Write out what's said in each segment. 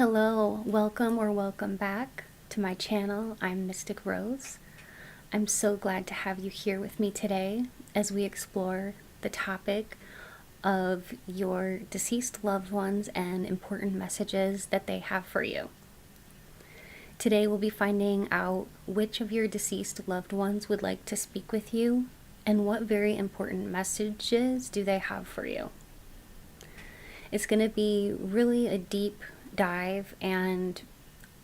Hello, welcome back to my channel. I'm Mystic Rose. I'm so glad to have you here with me today as we explore the topic of your deceased loved ones and important messages that they have for you. Today we'll be finding out which of your deceased loved ones would like to speak with you and what very important messages do they have for you. It's going to be really a deep dive, and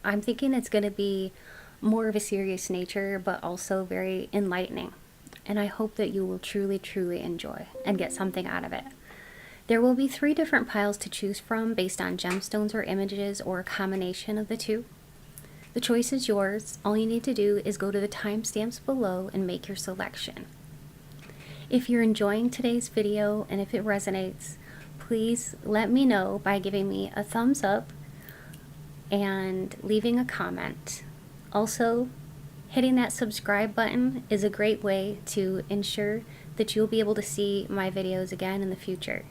I'm thinking it's going to be more of a serious nature but also very enlightening, and I hope that you will truly enjoy and get something out of it. There will be 3 different piles to choose from based on gemstones or images or a combination of the two. The choice is yours. All you need to do is go to the timestamps below and make your selection. If you're enjoying today's video and if it resonates, please let me know by giving me a thumbs up and leaving a comment. Also, hitting that subscribe button is a great way to ensure that you'll be able to see my videos again in the future.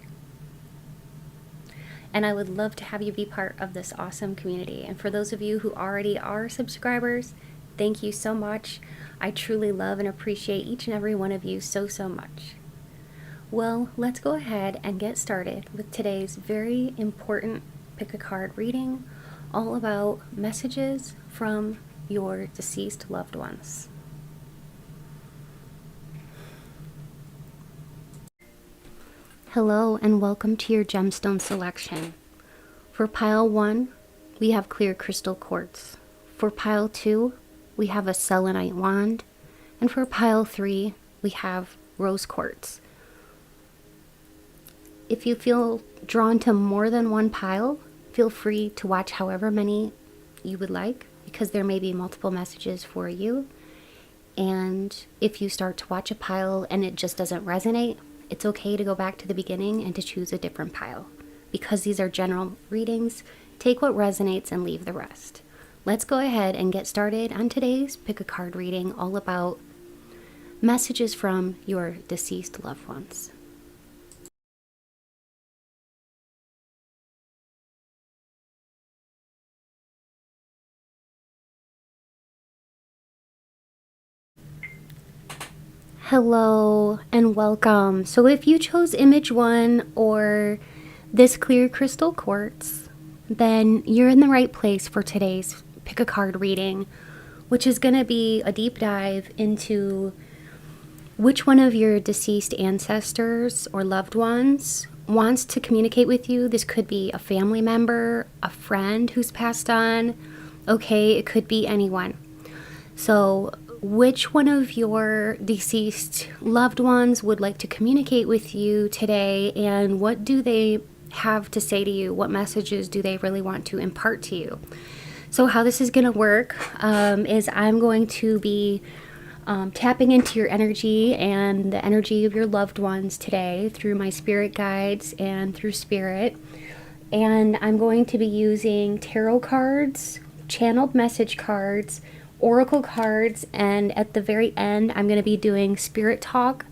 And I would love to have you be part of this awesome community. And for those of you who already are subscribers, thank you so much. I truly love and appreciate each and every one of you so much. Well, let's go ahead and get started with today's very important pick a card reading, all about messages from your deceased loved ones. Hello and welcome to your gemstone selection. For pile 1, we have clear crystal quartz. For pile 2, we have a selenite wand. And for pile 3, we have rose quartz. If you feel drawn to more than one pile, feel free to watch however many you would like, because there may be multiple messages for you. And if you start to watch a pile and it just doesn't resonate, it's okay to go back to the beginning and to choose a different pile. Because these are general readings, take what resonates and leave the rest. Let's go ahead and get started on today's pick a card reading, all about messages from your deceased loved ones. Hello and welcome. So if you chose image 1 or this clear crystal quartz, then you're in the right place for today's pick a card reading, which is going to be a deep dive into which one of your deceased ancestors or loved ones wants to communicate with you. This could be a family member, a friend who's passed on. Okay, it could be anyone. So which one of your deceased loved ones would like to communicate with you today, and what do they have to say to you? What messages do they really want to impart to you? So how this is going to work is I'm going to be tapping into your energy and the energy of your loved ones today through my spirit guides and through spirit. And I'm going to be using tarot cards, channeled message cards, oracle cards, and at the very end I'm going to be doing spirit talk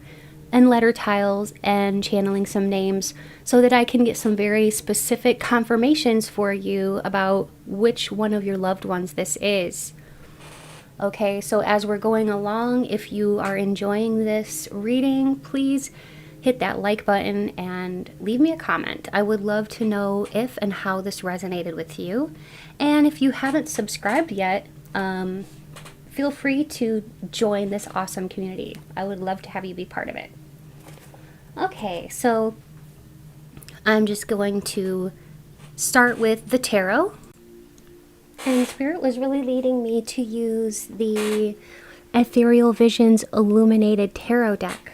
and letter tiles and channeling some names so that I can get some very specific confirmations for you about which one of your loved ones this is. Okay, so as we're going along, if you are enjoying this reading, please hit that like button and leave me a comment. I would love to know if and how this resonated with you. And if you haven't subscribed yet, feel free to join this awesome community. I would love to have you be part of it. Okay, so I'm just going to start with the tarot. And Spirit was really leading me to use the Ethereal Visions Illuminated Tarot deck.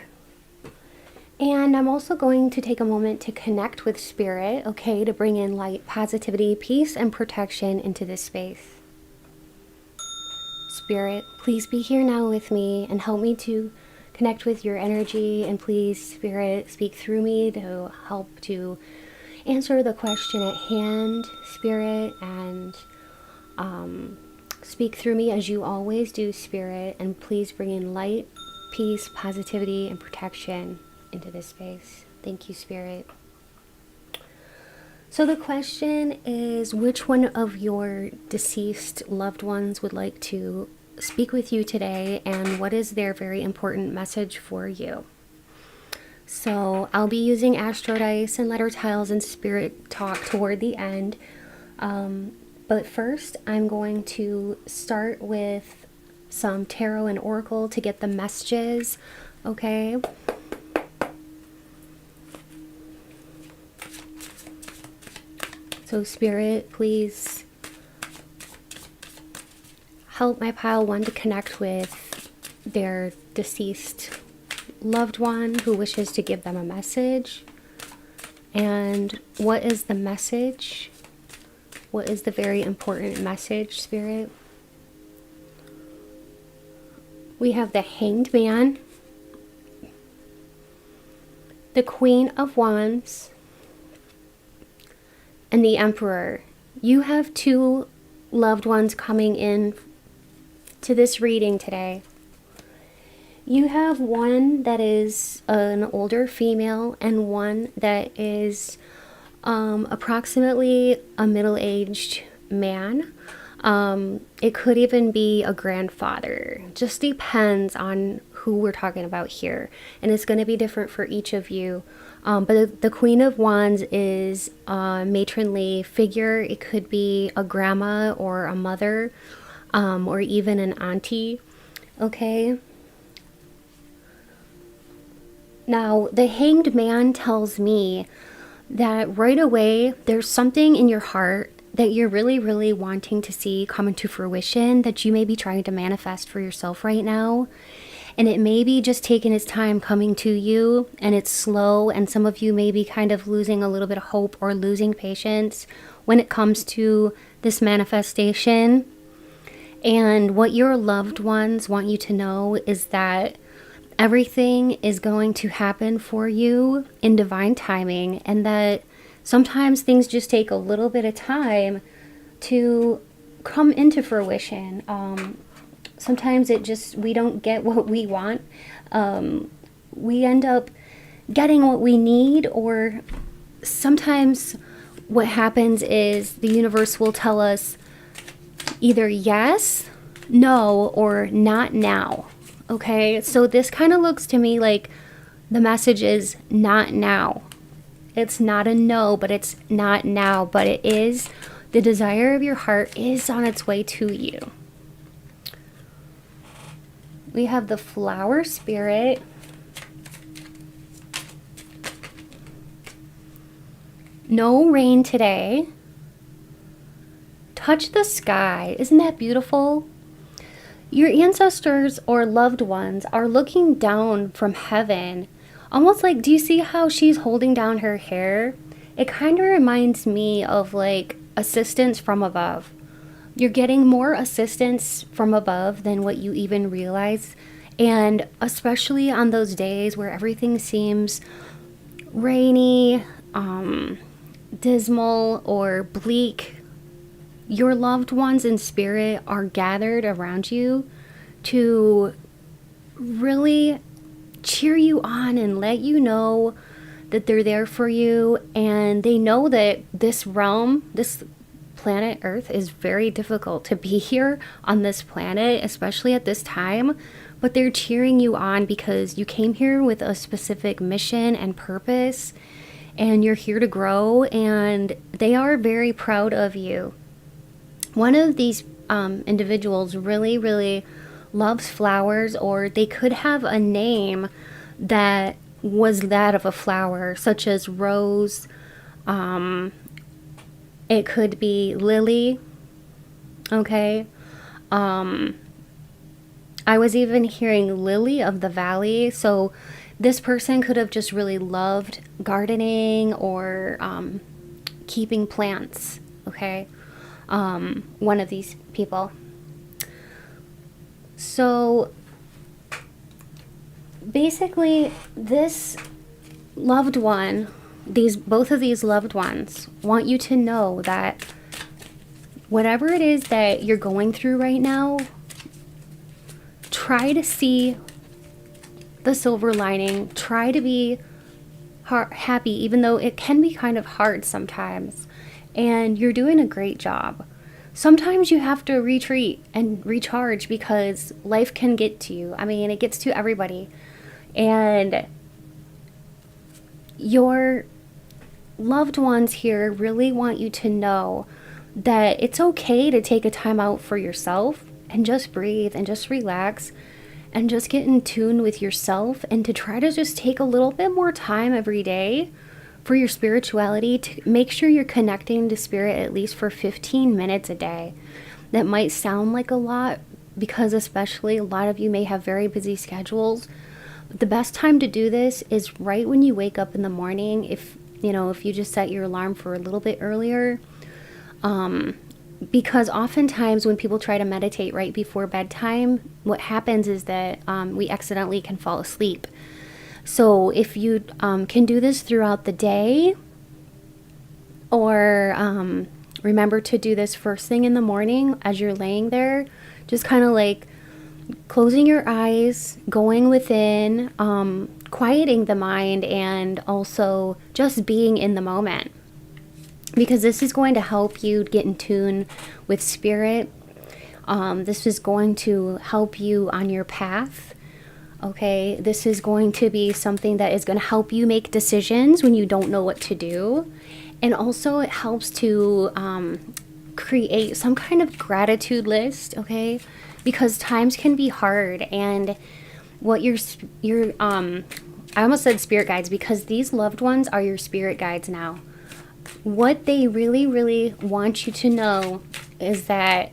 And I'm also going to take a moment to connect with Spirit, okay, to bring in light, positivity, peace, and protection into this space. Spirit, please be here now with me and help me to connect with your energy. And please, Spirit, speak through me to help to answer the question at hand, Spirit, and speak through me as you always do, Spirit. And please bring in light, peace, positivity, and protection into this space. Thank you, Spirit. So the question is, which one of your deceased loved ones would like to speak with you today, and what is their very important message for you? So I'll be using astro dice and letter tiles and spirit talk toward the end. But first, I'm going to start with some tarot and oracle to get the messages, okay? So Spirit, please help my pile 1 to connect with their deceased loved one who wishes to give them a message. And what is the message? What is the very important message, Spirit? We have the Hanged Man, the Queen of Wands, and the Emperor. You have 2 loved ones coming in to this reading today. You have one that is an older female and one that is approximately a middle-aged man. It could even be a grandfather. Just depends on who we're talking about here. And it's going to be different for each of you. But the Queen of Wands is a matronly figure. It could be a grandma or a mother, or even an auntie. Okay. Now, the Hanged Man tells me that right away, there's something in your heart that you're really, really wanting to see come into fruition, that you may be trying to manifest for yourself right now. And it may be just taking its time coming to you, and it's slow, and some of you may be kind of losing a little bit of hope or losing patience when it comes to this manifestation. And what your loved ones want you to know is that everything is going to happen for you in divine timing, and that sometimes things just take a little bit of time to come into fruition. Sometimes we don't get what we want. We end up getting what we need, or sometimes what happens is the universe will tell us either yes, no, or not now. Okay, so this kind of looks to me like the message is not now. It's not a no, but it's not now, but it is. The desire of your heart is on its way to you. We have the Flower Spirit. No rain today. Touch the sky. Isn't that beautiful? Your ancestors or loved ones are looking down from heaven. Almost like, do you see how she's holding down her hair? It kind of reminds me of like assistance from above. You're getting more assistance from above than what you even realize. And especially on those days where everything seems rainy, dismal, or bleak, your loved ones in spirit are gathered around you to really cheer you on and let you know that they're there for you. And they know that this realm, this planet Earth, is very difficult to be here on this planet, especially at this time. But they're cheering you on because you came here with a specific mission and purpose, and you're here to grow, and they are very proud of you. One of these individuals really, really loves flowers, or they could have a name that was that of a flower, such as rose. It could be lily. Okay. I was even hearing lily of the valley. So this person could have just really loved gardening or keeping plants. Okay. One of these people. So basically, this loved one, both of these loved ones want you to know that whatever it is that you're going through right now, try to see the silver lining. Try to be happy, even though it can be kind of hard sometimes. And you're doing a great job. Sometimes you have to retreat and recharge because life can get to you. I mean, it gets to everybody. And your loved ones here really want you to know that it's okay to take a time out for yourself and just breathe and just relax and just get in tune with yourself, and to try to just take a little bit more time every day for your spirituality, to make sure you're connecting to spirit at least for 15 minutes a day. That might sound like a lot because especially a lot of you may have very busy schedules. The best time to do this is right when you wake up in the morning. If you just set your alarm for a little bit earlier, because oftentimes when people try to meditate right before bedtime, what happens is that we accidentally can fall asleep. So if you can do this throughout the day, or remember to do this first thing in the morning as you're laying there, just kind of like closing your eyes, going within, quieting the mind, and also just being in the moment. Because this is going to help you get in tune with spirit. This is going to help you on your path. Okay, this is going to be something that is going to help you make decisions when you don't know what to do. And also it helps to create some kind of gratitude list, okay? Because times can be hard, and what your I almost said spirit guides, because these loved ones are your spirit guides now. What they really, really want you to know is that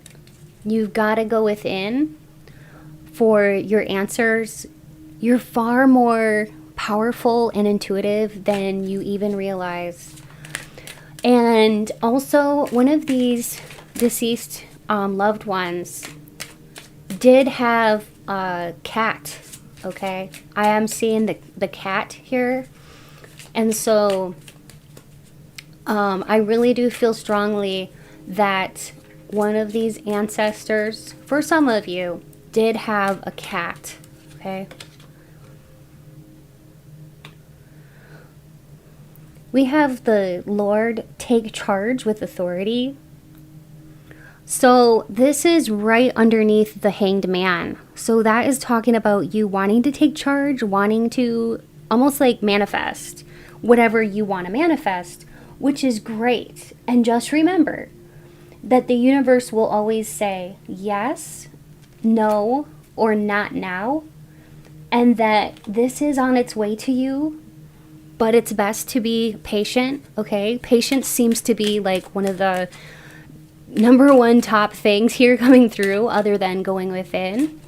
you've got to go within for your answers. You're far more powerful and intuitive than you even realize. And also, one of these deceased loved ones did have a cat, okay? I am seeing the cat here. And so I really do feel strongly that one of these ancestors, for some of you, did have a cat, okay? We have the Lord take charge with authority. So this is right underneath the Hanged Man. So that is talking about you wanting to take charge, wanting to almost like manifest whatever you want to manifest, which is great. And just remember that the universe will always say yes, no, or not now, and that this is on its way to you, but it's best to be patient, okay? Patience seems to be like one of the number one top things here coming through, other than going within.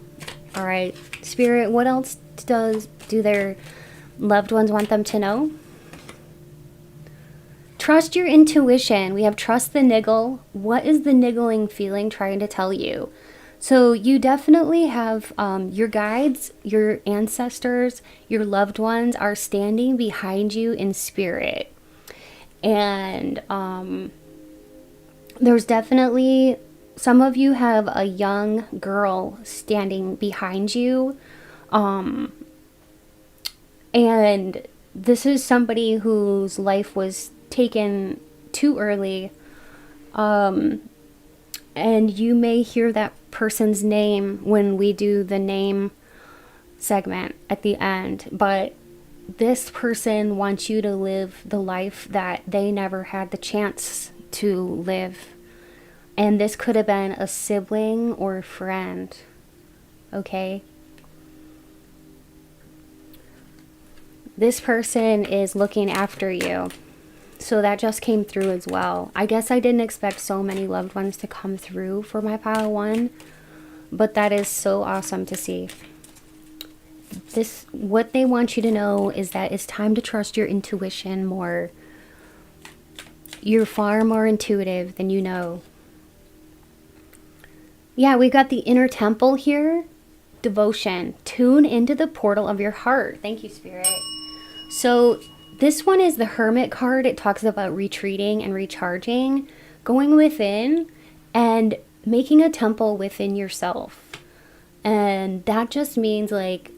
All right, Spirit, what else do their loved ones want them to know? Trust your intuition. We have trust the niggle. What is the niggling feeling trying to tell you? So you definitely have your guides, your ancestors, your loved ones are standing behind you in spirit. And there's definitely, some of you have a young girl standing behind you. And this is somebody whose life was taken too early. And you may hear that person's name when we do the name segment at the end, but this person wants you to live the life that they never had the chance to live. And this could have been a sibling or a friend, okay? This person is looking after you. So that just came through as well. I guess I didn't expect so many loved ones to come through for my pile one, but that is so awesome to see. What they want you to know is that it's time to trust your intuition more. You're far more intuitive than you know. Yeah, we got the inner temple here. Devotion. Tune into the portal of your heart. Thank you, Spirit. So this one is the Hermit card. It talks about retreating and recharging, going within and making a temple within yourself. And that just means like,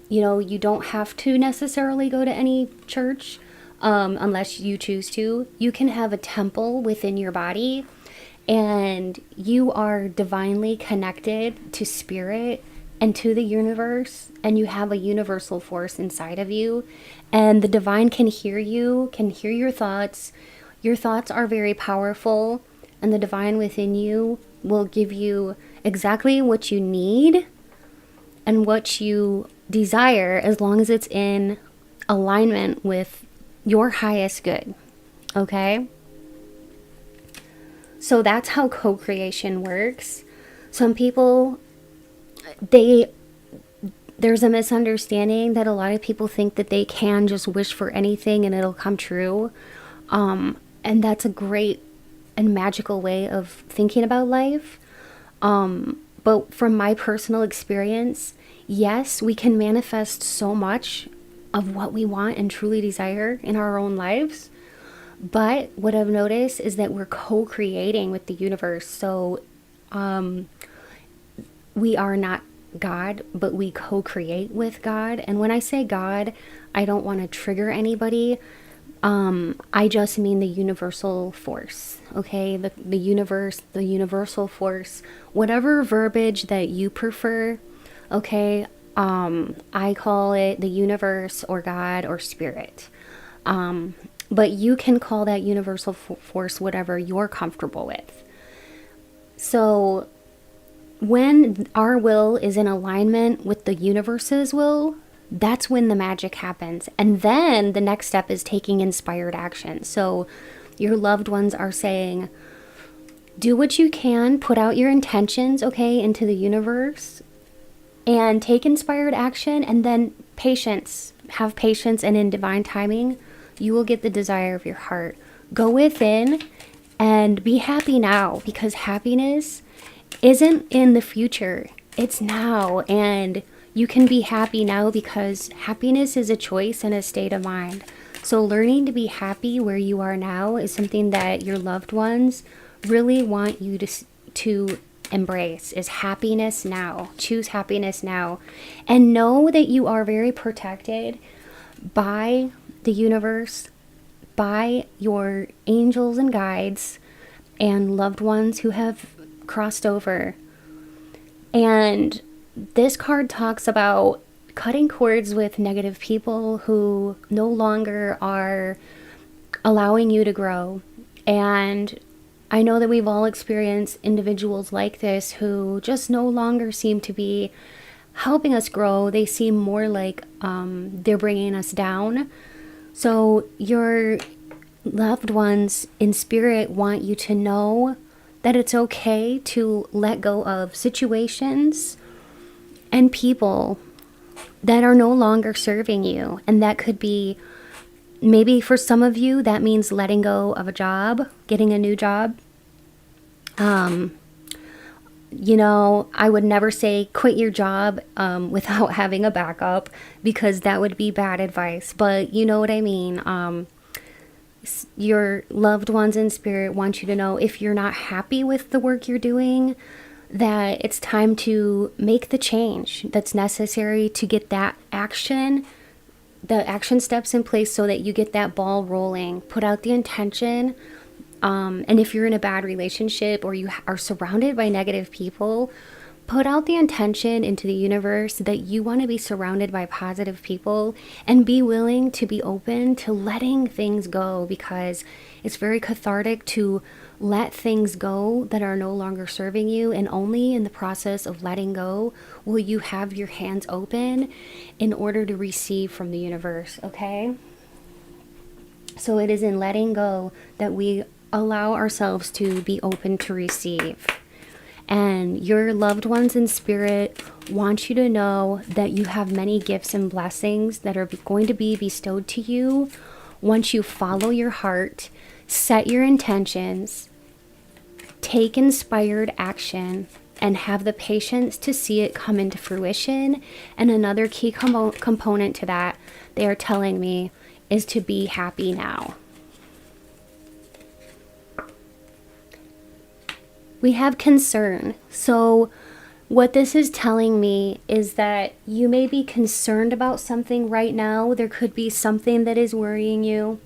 you don't have to necessarily go to any church, unless you choose to. You can have a temple within your body, and you are divinely connected to spirit and to the universe, and you have a universal force inside of you, and the divine can hear you, can hear your thoughts. Your thoughts are very powerful, and the divine within you will give you exactly what you need and what you desire, as long as it's in alignment with your highest good. Okay? So that's how co-creation works. Some people, there's a misunderstanding that a lot of people think that they can just wish for anything and it'll come true. And that's a great and magical way of thinking about life. But from my personal experience, yes, we can manifest so much of what we want and truly desire in our own lives. But what I've noticed is that we're co-creating with the universe. So we are not God, but we co-create with God. And when I say God, I don't want to trigger anybody. I just mean the universal force, okay? The universe, the universal force, whatever verbiage that you prefer, okay? I call it the universe or God or spirit. But you can call that universal force whatever you're comfortable with. So when our will is in alignment with the universe's will, that's when the magic happens. And then the next step is taking inspired action. So your loved ones are saying, do what you can, put out your intentions, okay, into the universe, and take inspired action, and then patience. Have patience, and in divine timing, you will get the desire of your heart. Go within and be happy now, because happiness isn't in the future. It's now, and you can be happy now because happiness is a choice and a state of mind. So learning to be happy where you are now is something that your loved ones really want you to embrace, is happiness now. Choose happiness now. And know that you are very protected by the universe, by your angels and guides and loved ones who have crossed over. And this card talks about cutting cords with negative people who no longer are allowing you to grow. And I know that we've all experienced individuals like this who just no longer seem to be helping us grow. They seem more like they're bringing us down. So your loved ones in spirit want you to know that it's okay to let go of situations and people that are no longer serving you. And that could be, maybe for some of you, that means letting go of a job, getting a new job. You know, I would never say quit your job without having a backup, because that would be bad advice. But you know what I mean. Your loved ones in spirit want you to know, if you're not happy with the work you're doing, that it's time to make the change that's necessary to get that action, the action steps in place so that you get that ball rolling. Put out the intention. And if you're in a bad relationship or you are surrounded by negative people, put out the intention into the universe that you want to be surrounded by positive people, and be willing to be open to letting things go, because it's very cathartic to let things go that are no longer serving you. And only in the process of letting go will you have your hands open in order to receive from the universe, okay? So it is in letting go that we allow ourselves to be open to receive. And your loved ones in spirit want you to know that you have many gifts and blessings that are going to be bestowed to you once you follow your heart, set your intentions, take inspired action, and have the patience to see it come into fruition. And another key component to that, they are telling me, is to be happy now. We have concern. So what this is telling me is that you may be concerned about something right now. There could be something that is worrying you.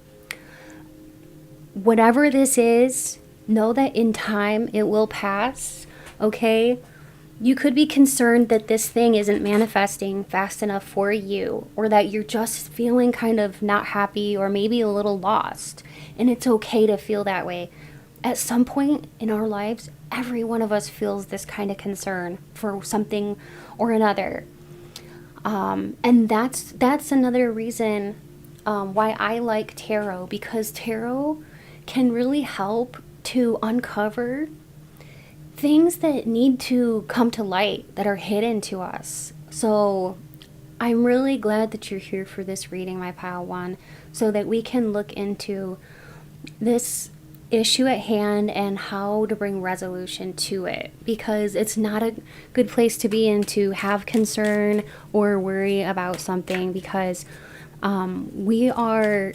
whatever this is, know that in time it will pass, okay? You could be concerned that this thing isn't manifesting fast enough for you, or that you're just feeling kind of not happy or maybe a little lost. And it's okay to feel that way. At some point in our lives, every one of us feels this kind of concern for something or another. And that's another reason why I like tarot, because tarot can really help to uncover things that need to come to light that are hidden to us. So I'm really glad that you're here for this reading, my pile one, so that we can look into this issue at hand and how to bring resolution to it, because it's not a good place to be in to have concern or worry about something, because we are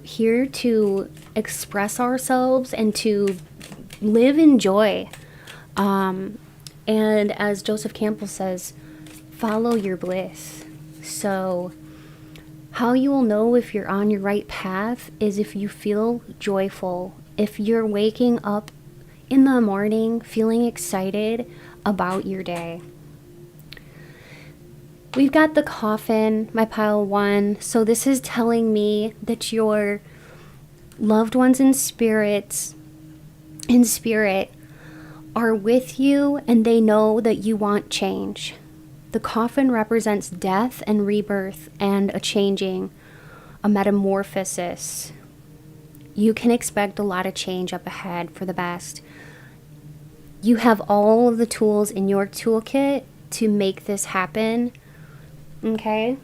here to express ourselves and to live in joy. And as Joseph Campbell says, follow your bliss. So how you will know if you're on your right path is if you feel joyful, if you're waking up in the morning feeling excited about your day. We've got the coffin, my pile one. So this is telling me that your loved ones in spirit are with you, and they know that you want change. The coffin represents death and rebirth and a changing, a metamorphosis. You can expect a lot of change up ahead for the best. You have all of the tools in your toolkit to make this happen. Okay?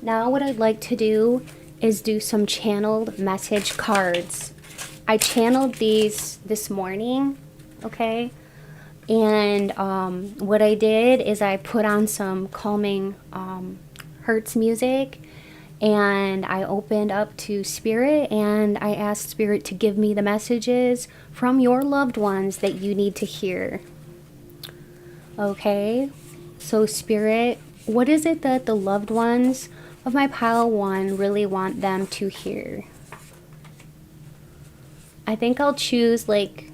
Now what I'd like to do is do some channeled message cards. I channeled these this morning, okay? And what I did is I put on some calming Hertz music, and I opened up to Spirit, and I asked Spirit to give me the messages from your loved ones that you need to hear. Okay? So Spirit, what is it that the loved ones of my pile one really want them to hear? I think I'll choose like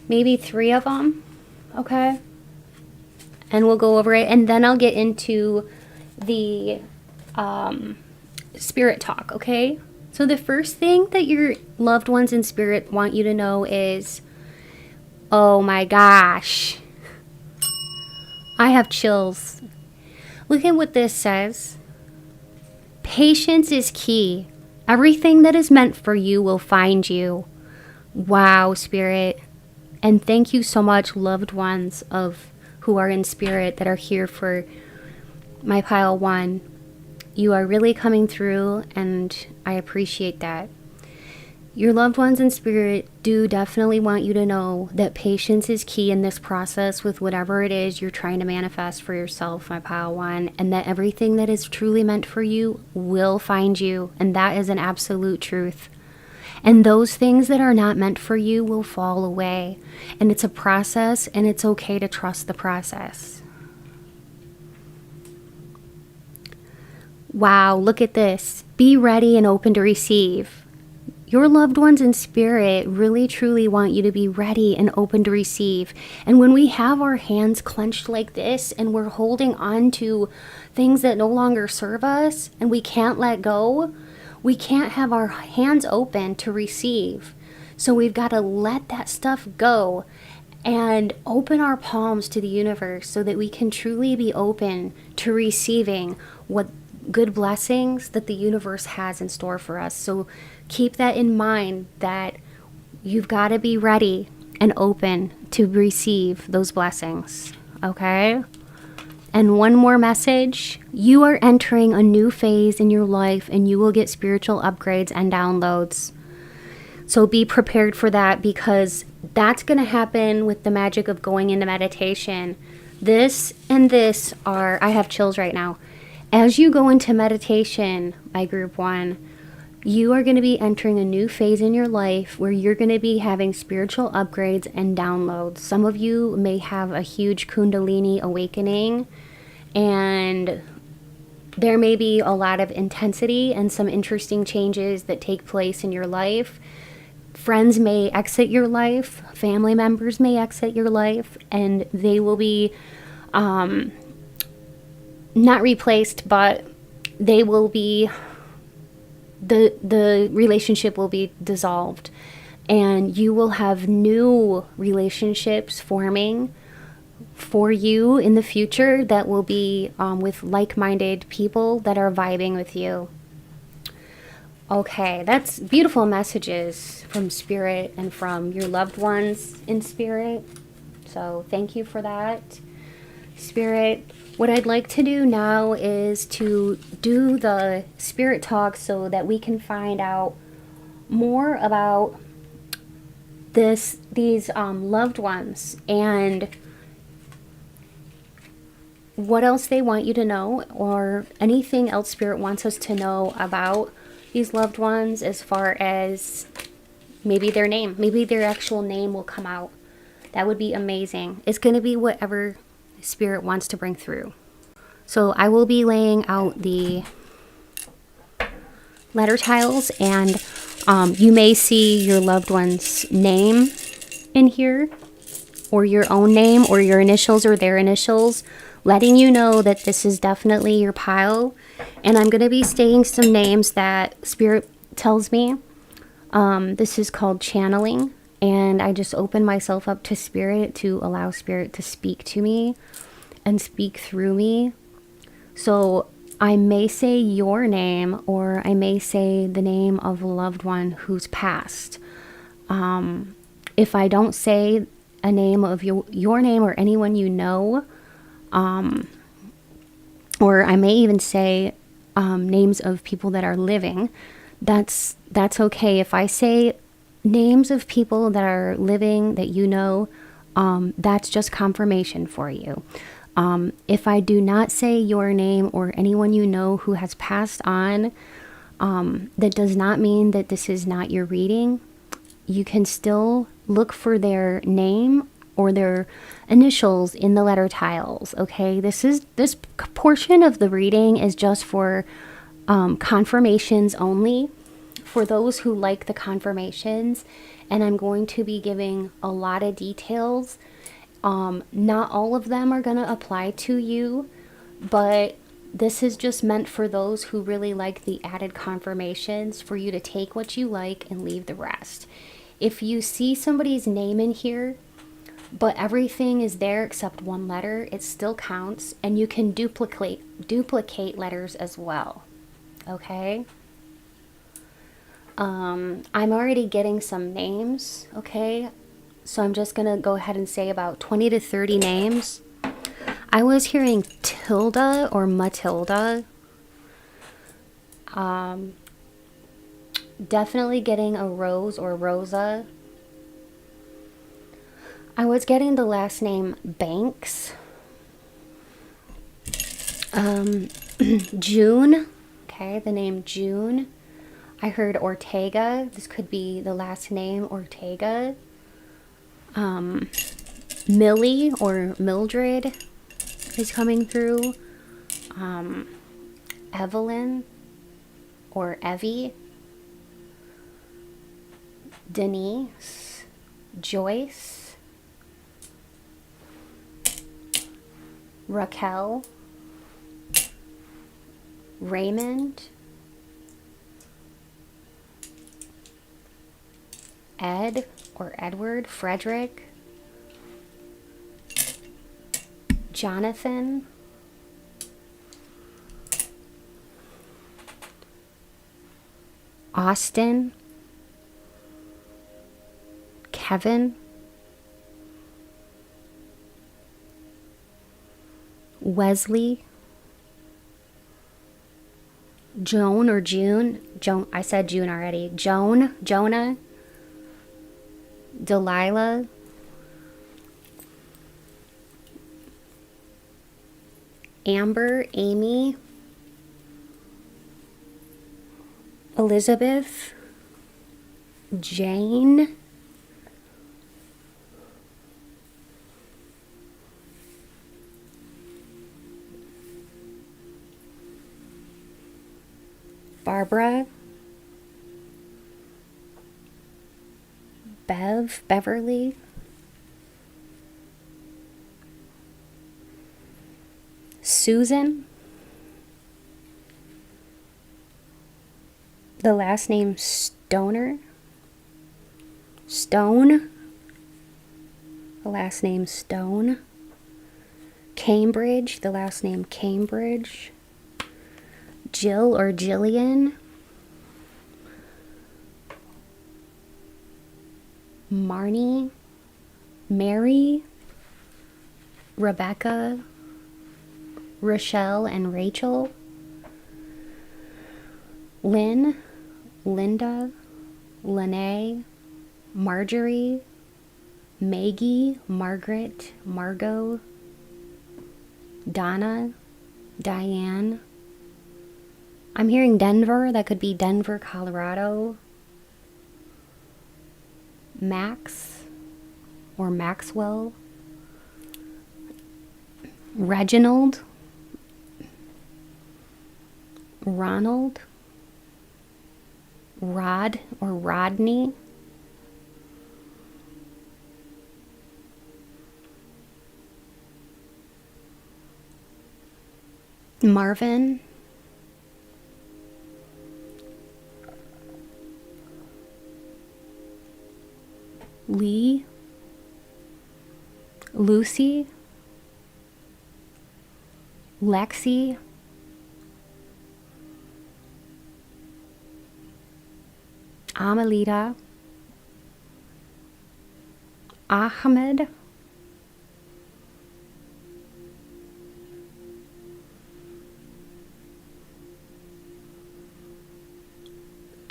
maybe 3 of them, okay? And we'll go over it, and then I'll get into the spirit talk, okay? So the first thing that your loved ones in spirit want you to know is, oh my gosh, I have chills. Look at what this says. Patience is key. Everything that is meant for you will find you. Wow, Spirit. And thank you so much, loved ones of who are in spirit that are here for my pile one. You are really coming through, and I appreciate that. Your loved ones in spirit do definitely want you to know that patience is key in this process with whatever it is you're trying to manifest for yourself, my pile one, and that everything that is truly meant for you will find you, and that is an absolute truth. And those things that are not meant for you will fall away, and it's a process, and it's okay to trust the process. Wow, look at this. Be ready and open to receive. Your loved ones in spirit really truly want you to be ready and open to receive. And when we have our hands clenched like this and we're holding on to things that no longer serve us and we can't let go, we can't have our hands open to receive. So we've got to let that stuff go and open our palms to the universe so that we can truly be open to receiving what good blessings that the universe has in store for us. So keep that in mind, that you've got to be ready and open to receive those blessings, okay? And one more message. You are entering a new phase in your life, and you will get spiritual upgrades and downloads. So be prepared for that, because that's going to happen with the magic of going into meditation. This and this are, I have chills right now. As you go into meditation, my group one, you are going to be entering a new phase in your life where you're going to be having spiritual upgrades and downloads. Some of you may have a huge Kundalini awakening, and there may be a lot of intensity and some interesting changes that take place in your life. Friends may exit your life, family members may exit your life, and they will be not replaced, but they will be, the relationship will be dissolved, and you will have new relationships forming for you in the future that will be with like-minded people that are vibing with you. Okay, that's beautiful messages from Spirit and from your loved ones in Spirit. So thank you for that, Spirit. What I'd like to do now is to do the Spirit talk so that we can find out more about these loved ones and what else they want you to know, or anything else Spirit wants us to know about these loved ones, as far as maybe their name, maybe their actual name will come out. That would be amazing. It's going to be whatever Spirit wants to bring through. So I will be laying out the letter tiles, and you may see your loved one's name in here, or your own name, or your initials, or their initials, letting you know that this is definitely your pile. And I'm going to be stating some names that Spirit tells me. This is called channeling, and I just open myself up to Spirit to allow Spirit to speak to me and speak through me. So I may say your name, or I may say the name of a loved one who's passed. If I don't say a name of your name or anyone you know, or I may even say names of people that are living, that's okay. If I say names of people that are living that you know, that's just confirmation for you. If I do not say your name or anyone you know who has passed on, that does not mean that this is not your reading. You can still look for their name or their initials in the letter tiles. Okay, this portion of the reading is just for confirmations only, for those who like the confirmations, and I'm going to be giving a lot of details. Not all of them are going to apply to you, but this is just meant for those who really like the added confirmations, for you to take what you like and leave the rest. If you see somebody's name in here, but everything is there except one letter, it still counts, and you can duplicate letters as well. Okay? I'm already getting some names, okay? So I'm just gonna go ahead and say about 20 to 30 names. I was hearing Tilda or Matilda. Definitely getting a Rose or Rosa. I was getting the last name Banks. June. Okay, the name June. I heard Ortega. This could be the last name Ortega. Millie or Mildred is coming through. Evelyn or Evie. Denise. Joyce. Raquel. Raymond. Ed or Edward. Frederick. Jonathan. Austin. Kevin. Wesley. Joan or June. Joan, I said June already. Joan, Jonah. Delilah. Amber, Amy. Elizabeth. Jane. Barbara, Beverly, Susan, the last name Stone, the last name Stone, Cambridge, the last name Cambridge, Jill or Jillian, Marnie, Mary, Rebecca, Rochelle and Rachel, Lynn, Linda, Lene, Marjorie, Maggie, Margaret, Margot, Donna, Diane. I'm hearing Denver. That could be Denver, Colorado. Max or Maxwell. Reginald, Ronald, Rod or Rodney, Marvin, Lee, Lucy, Lexi, Amelita, Ahmed,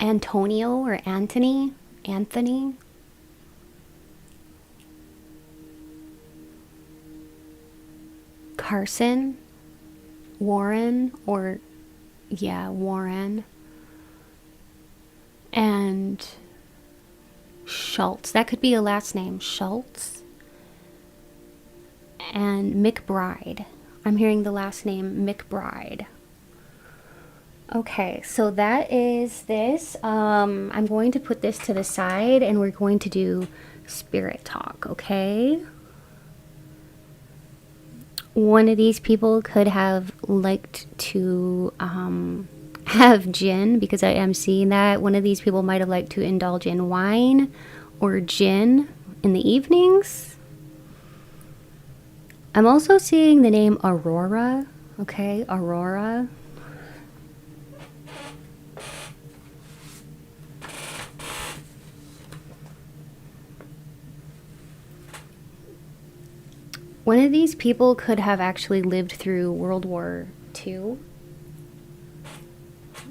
Antonio or Anthony, Carson, Warren or Warren, and Schultz. That could be a last name, Schultz, and McBride. I'm hearing the last name McBride. Okay, so that is this. I'm going to put this to the side and we're going to do spirit talk, okay? One of these people could have liked to have gin, because I am seeing that. One of these people might have liked to indulge in wine or gin in the evenings. I'm also seeing the name Aurora, okay? Aurora. One of these people could have actually lived through World War II.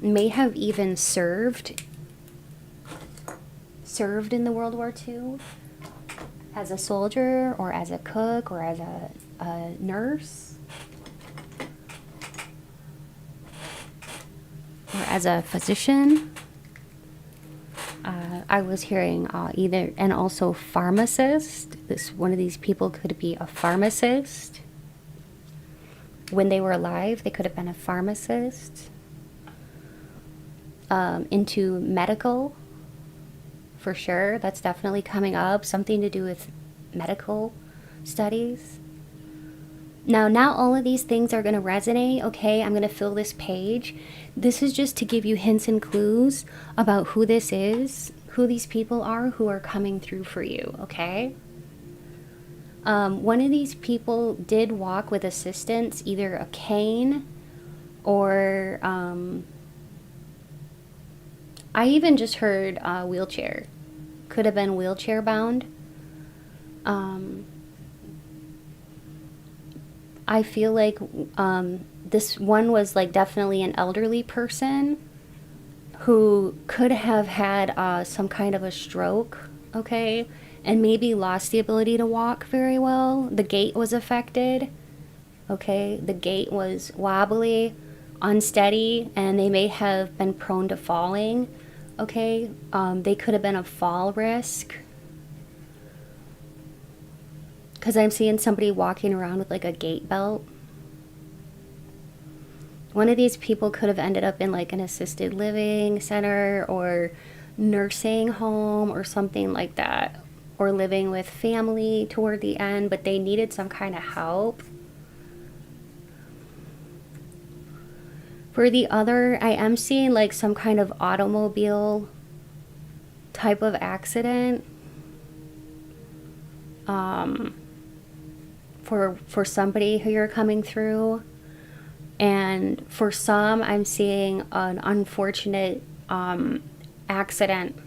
May have even served in the World War II as a soldier or as a cook or as a nurse or as a physician. I was hearing either, and also pharmacist. One of these people could be a pharmacist. When they were alive, they could have been a pharmacist. Into medical, for sure. That's definitely coming up. Something to do with medical studies. Now, not all of these things are going to resonate, okay? I'm going to fill this page. This is just to give you hints and clues about who this is, who these people are who are coming through for you, okay? One of these people did walk with assistance, either a cane or I even just heard wheelchair. Could have been wheelchair bound. I feel like this one was like definitely an elderly person who could have had some kind of a stroke, okay, and maybe lost the ability to walk very well. The gait was affected, okay, the gait was wobbly, unsteady, and they may have been prone to falling, okay. They could have been a fall risk, because I'm seeing somebody walking around with like a gait belt. One of these people could have ended up in like an assisted living center or nursing home or something like that, or living with family toward the end, but they needed some kind of help. For the other, I am seeing like some kind of automobile type of accident. For somebody who you're coming through. And for some, I'm seeing an unfortunate accident,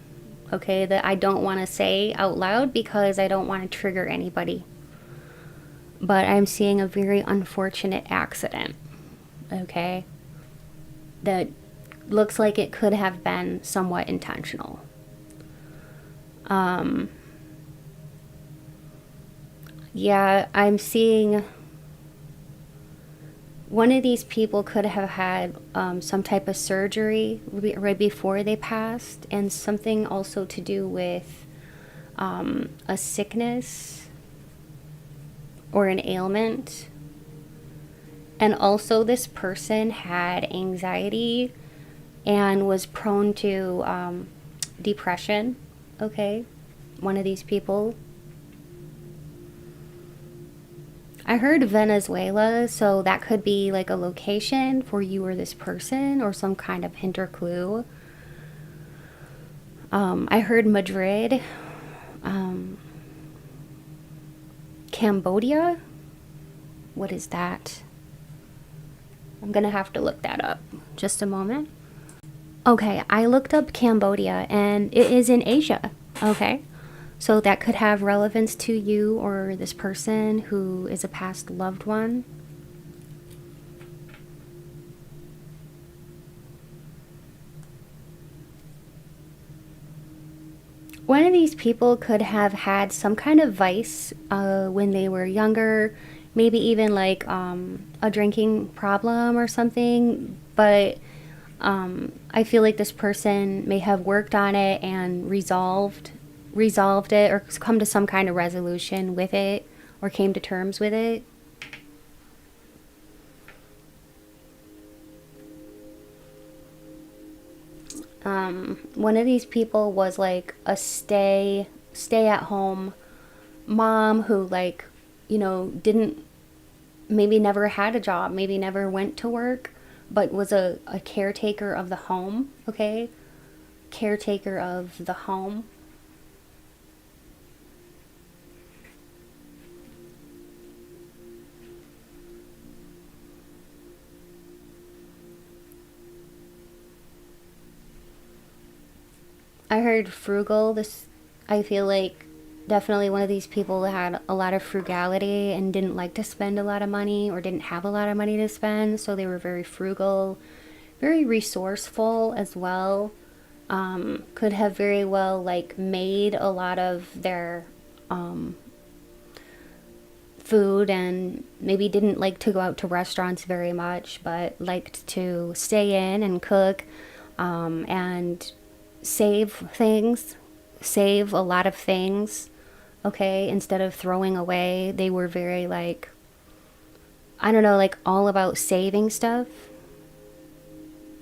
okay, that I don't want to say out loud because I don't want to trigger anybody. But I'm seeing a very unfortunate accident, okay, that looks like it could have been somewhat intentional. Yeah, I'm seeing one of these people could have had some type of surgery right before they passed, and something also to do with a sickness or an ailment. And also, this person had anxiety and was prone to depression. Okay, one of these people. I heard Venezuela, so that could be like a location for you or this person, or some kind of hint or clue. I heard Madrid, Cambodia. What is that? I'm gonna have to look that up. Just a moment. Okay, I looked up Cambodia and it is in Asia. Okay. So that could have relevance to you or this person who is a past loved one. One of these people could have had some kind of vice when they were younger, maybe even like a drinking problem or something. But I feel like this person may have worked on it and resolved it, or come to some kind of resolution with it, or came to terms with it. One of these people was like a stay at home mom who, like, didn't, maybe never had a job, maybe never went to work, but was a caretaker of the home. Okay, caretaker of the home. I heard frugal. This, I feel like, definitely one of these people that had a lot of frugality and didn't like to spend a lot of money, or didn't have a lot of money to spend, so they were very frugal, very resourceful as well. Could have very well like made a lot of their food, and maybe didn't like to go out to restaurants very much, but liked to stay in and cook, and save things, save a lot of things. Okay, instead of throwing away, they were very like, I don't know, like all about saving stuff,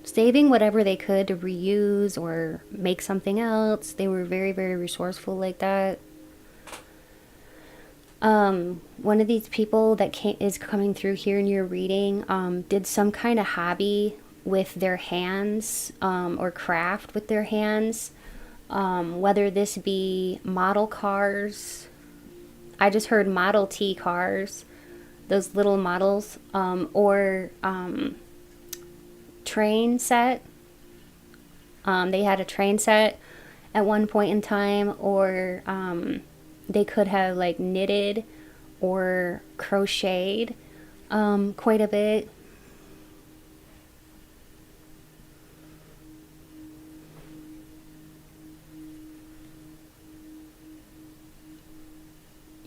saving whatever they could to reuse or make something else. They were very, very resourceful like that. One of these people that is coming through here in your reading did some kind of hobby with their hands, or craft with their hands, whether this be model cars. I just heard Model T cars, those little models, or train set. They had a train set at one point in time, or they could have like knitted or crocheted quite a bit.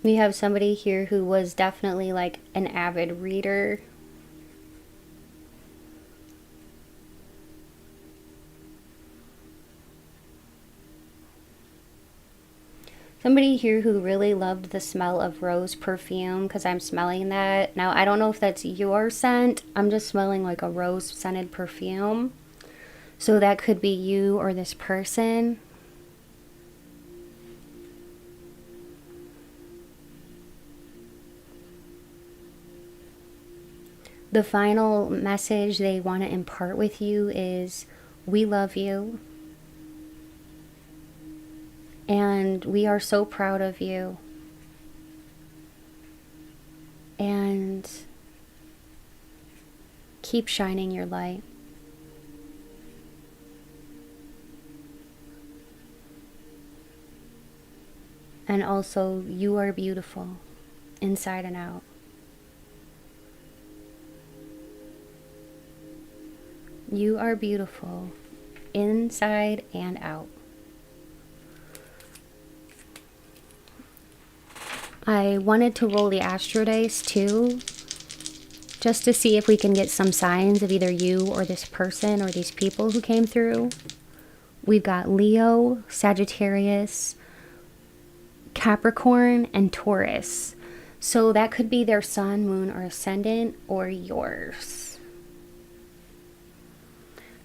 We have somebody here who was definitely like an avid reader. Somebody here who really loved the smell of rose perfume, because I'm smelling that. Now, I don't know if that's your scent. I'm just smelling like a rose scented perfume. So that could be you or this person. The final message they want to impart with you is, we love you. And we are so proud of you. And keep shining your light. And also, you are beautiful inside and out. You are beautiful inside and out. I wanted to roll the astro dice too, just to see if we can get some signs of either you or this person or these people who came through. We've got Leo, Sagittarius, Capricorn, and Taurus. So that could be their sun, moon, or ascendant, or yours.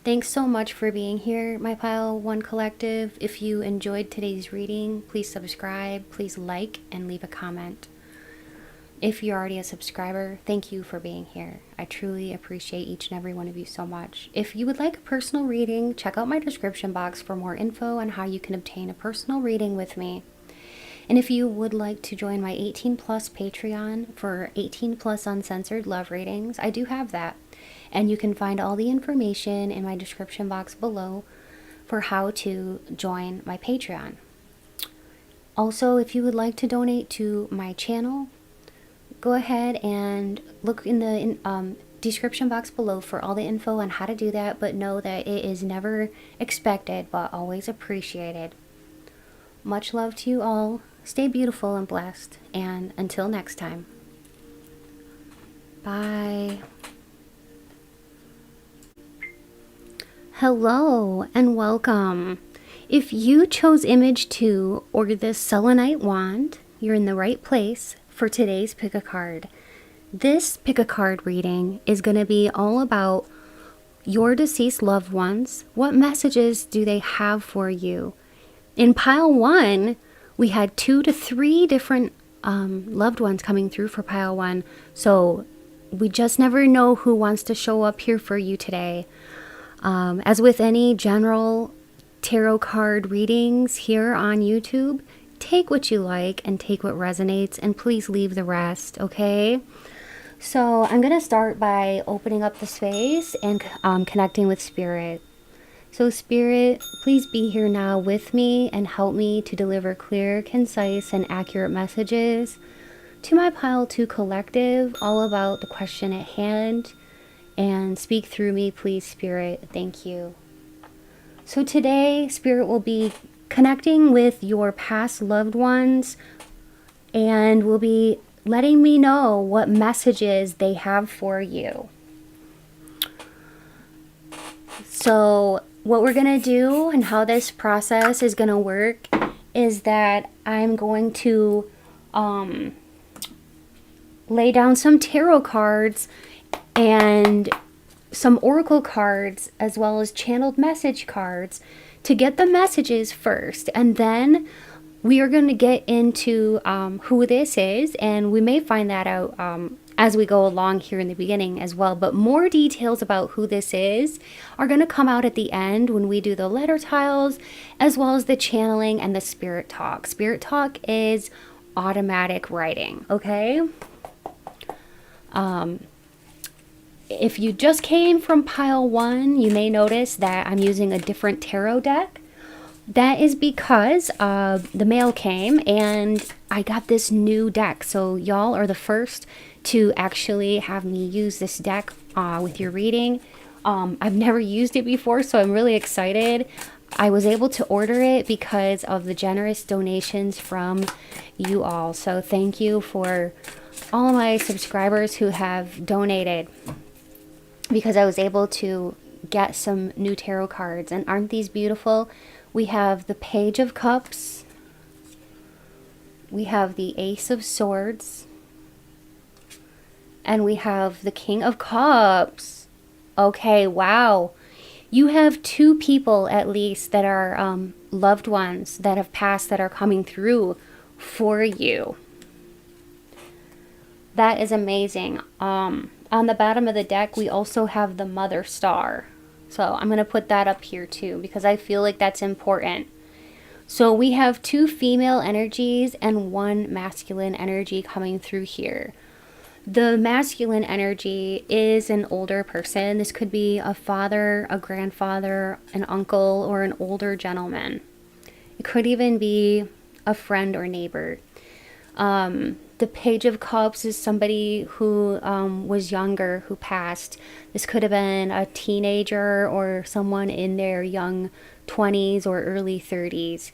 Thanks so much for being here, my Pile 1 Collective. If you enjoyed today's reading, please subscribe, please like, and leave a comment. If you're already a subscriber, thank you for being here. I truly appreciate each and every one of you so much. If you would like a personal reading, check out my description box for more info on how you can obtain a personal reading with me. And if you would like to join my 18+ Patreon for 18+ uncensored love readings, I do have that. And you can find all the information in my description box below for how to join my Patreon. Also, if you would like to donate to my channel, go ahead and look in the description box below for all the info on how to do that, but know that it is never expected but always appreciated. Much love to you all. Stay beautiful and blessed, and until next time, bye. Hello and welcome. If you chose image 2 or this selenite wand, you're in the right place for today's pick a card. This pick a card reading is going to be all about your deceased loved ones. What messages do they have for you? In pile 1, we had 2 to 3 different loved ones coming through for pile 1. So we just never know who wants to show up here for you today. As with any general tarot card readings here on YouTube, take what you like and take what resonates, and please leave the rest, okay? So I'm going to start by opening up the space and connecting with Spirit. So Spirit, please be here now with me and help me to deliver clear, concise, and accurate messages to my Pile 2 Collective all about the question at hand. And speak through me, please, Spirit. Thank you. So today, Spirit will be connecting with your past loved ones and will be letting me know what messages they have for you. So what we're going to do and how this process is going to work is that I'm going to lay down some tarot cards and some oracle cards, as well as channeled message cards, to get the messages first. And then we are going to get into who this is, and we may find that out as we go along here in the beginning as well. But more details about who this is are going to come out at the end when we do the letter tiles, as well as the channeling and the spirit talk. Spirit talk is automatic writing, okay? If you just came from pile 1, you may notice that I'm using a different tarot deck. That is because the mail came and I got this new deck. So y'all are the first to actually have me use this deck with your reading. I've never used it before, so I'm really excited. I was able to order it because of the generous donations from you all. So thank you for all of my subscribers who have donated, because I was able to get some new tarot cards. And aren't these beautiful? We have the Page of Cups, We have the Ace of Swords. And we have the King of Cups. Okay, wow. You have 2 people at least that are loved ones that have passed that are coming through for you. That is amazing. On the bottom of the deck, we also have the Mother Star. So I'm going to put that up here too because I feel like that's important. So we have 2 female energies and 1 masculine energy coming through here. The masculine energy is an older person. This could be a father, a grandfather, an uncle, or an older gentleman. It could even be a friend or neighbor. The Page of Cups is somebody who was younger, who passed. This could have been a teenager or someone in their young 20s or early 30s,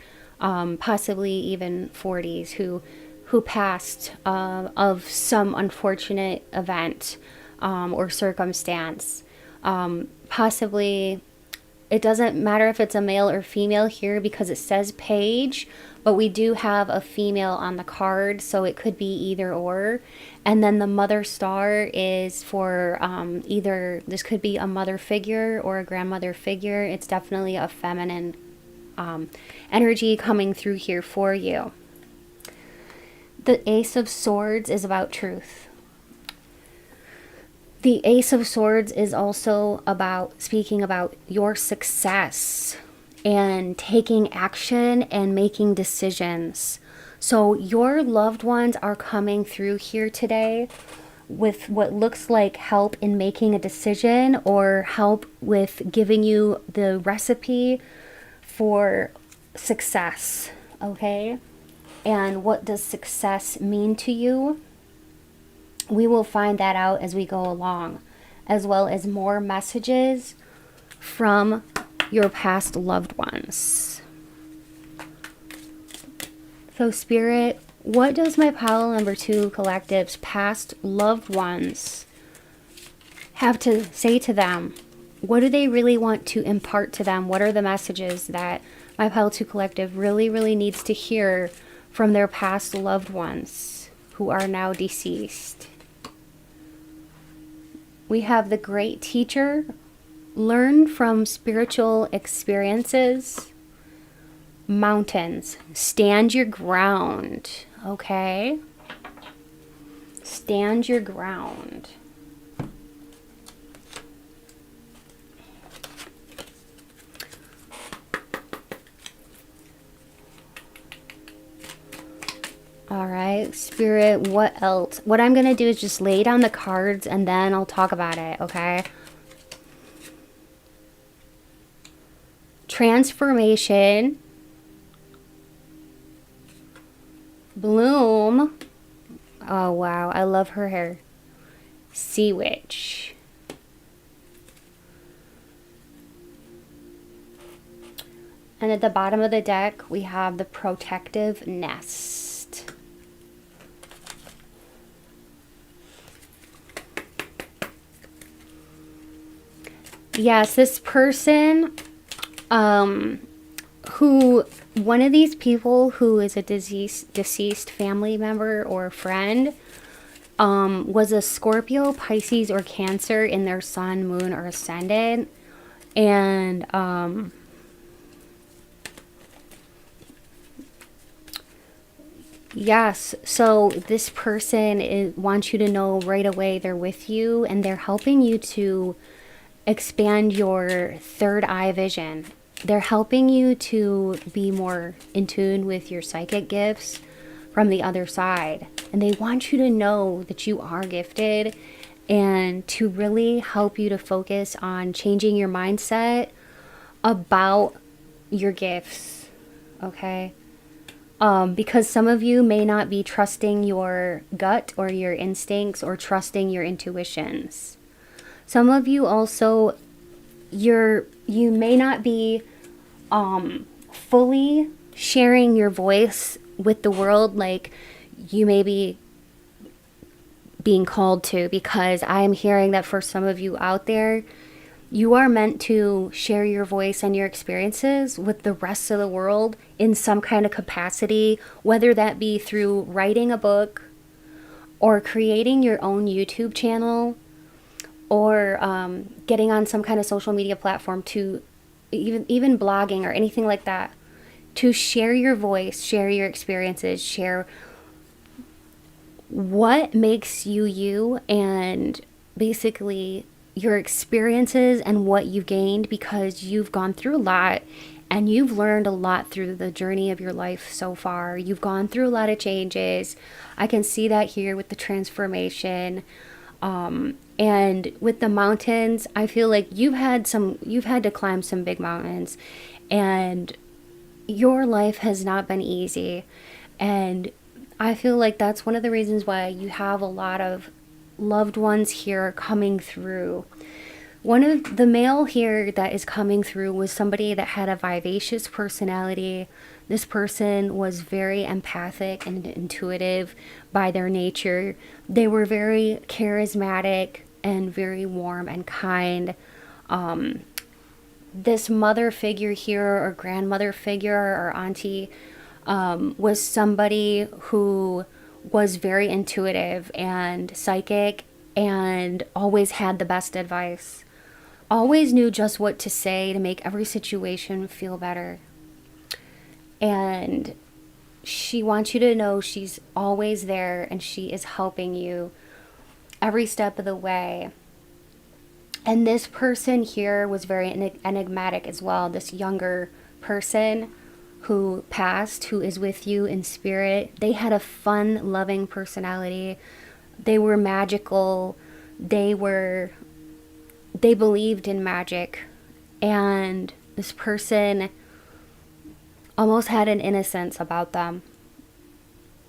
possibly even 40s, who passed of some unfortunate event or circumstance. Possibly, it doesn't matter if it's a male or female here because it says page, but we do have a female on the card, so it could be either or. And then the Mother Star is for either, this could be a mother figure or a grandmother figure. It's definitely a feminine energy coming through here for you. The Ace of Swords is about truth. The Ace of Swords is also about speaking about your success and taking action and making decisions. So your loved ones are coming through here today with what looks like help in making a decision or help with giving you the recipe for success, okay? And what does success mean to you? We will find that out as we go along, as well as more messages from your past loved ones. So Spirit, what does my pile number 2 collective's past loved ones have to say to them? What do they really want to impart to them? What are the messages that my pile 2 collective really, really needs to hear from their past loved ones who are now deceased? We have the Great Teacher. Learn from spiritual experiences. Mountains. Stand your ground. Okay? Stand your ground. All right, Spirit, what else? What I'm going to do is just lay down the cards and then I'll talk about it, okay? Transformation. Bloom. Oh, wow. I love her hair. Sea Witch. And at the bottom of the deck, we have the Protective Nest. Yes, this person, one of these people who is a deceased family member or friend, was a Scorpio, Pisces, or Cancer in their sun, moon, or ascendant. And, yes, so this person wants you to know right away they're with you and they're helping you to expand your third eye vision. They're helping you to be more in tune with your psychic gifts from the other side. And they want you to know that you are gifted and to really help you to focus on changing your mindset about your gifts, okay? Because some of you may not be trusting your gut or your instincts or trusting your intuitions. Some of you also, you may not be fully sharing your voice with the world like you may be being called to, because I'm hearing that for some of you out there, You are meant to share your voice and your experiences with the rest of the world in some kind of capacity, whether that be through writing a book or creating your own YouTube channel, or getting on some kind of social media platform, to even blogging or anything like that, to share your voice, share your experiences, share what makes you you, and basically your experiences and what you've gained, because you've gone through a lot and you've learned a lot through the journey of your life so far. You've gone through a lot of changes. I can see that here with the transformation. And with the mountains, I feel like you've had to climb some big mountains, and your life has not been easy. And I feel like that's one of the reasons why you have a lot of loved ones here coming through. One of the male here that is coming through was somebody that had a vivacious personality. This person was very empathic and intuitive by their nature. They were very charismatic and very warm and kind. This mother figure here, or grandmother figure, or auntie, was somebody who was very intuitive and psychic, and always had the best advice. Always knew just what to say to make every situation feel better. And she wants you to know she's always there, and she is helping you every step of the way. And this person here was very enigmatic as well. This younger person who passed, who is with you in spirit, they had a fun, loving personality. They were magical. They believed in magic. And this person almost had an innocence about them.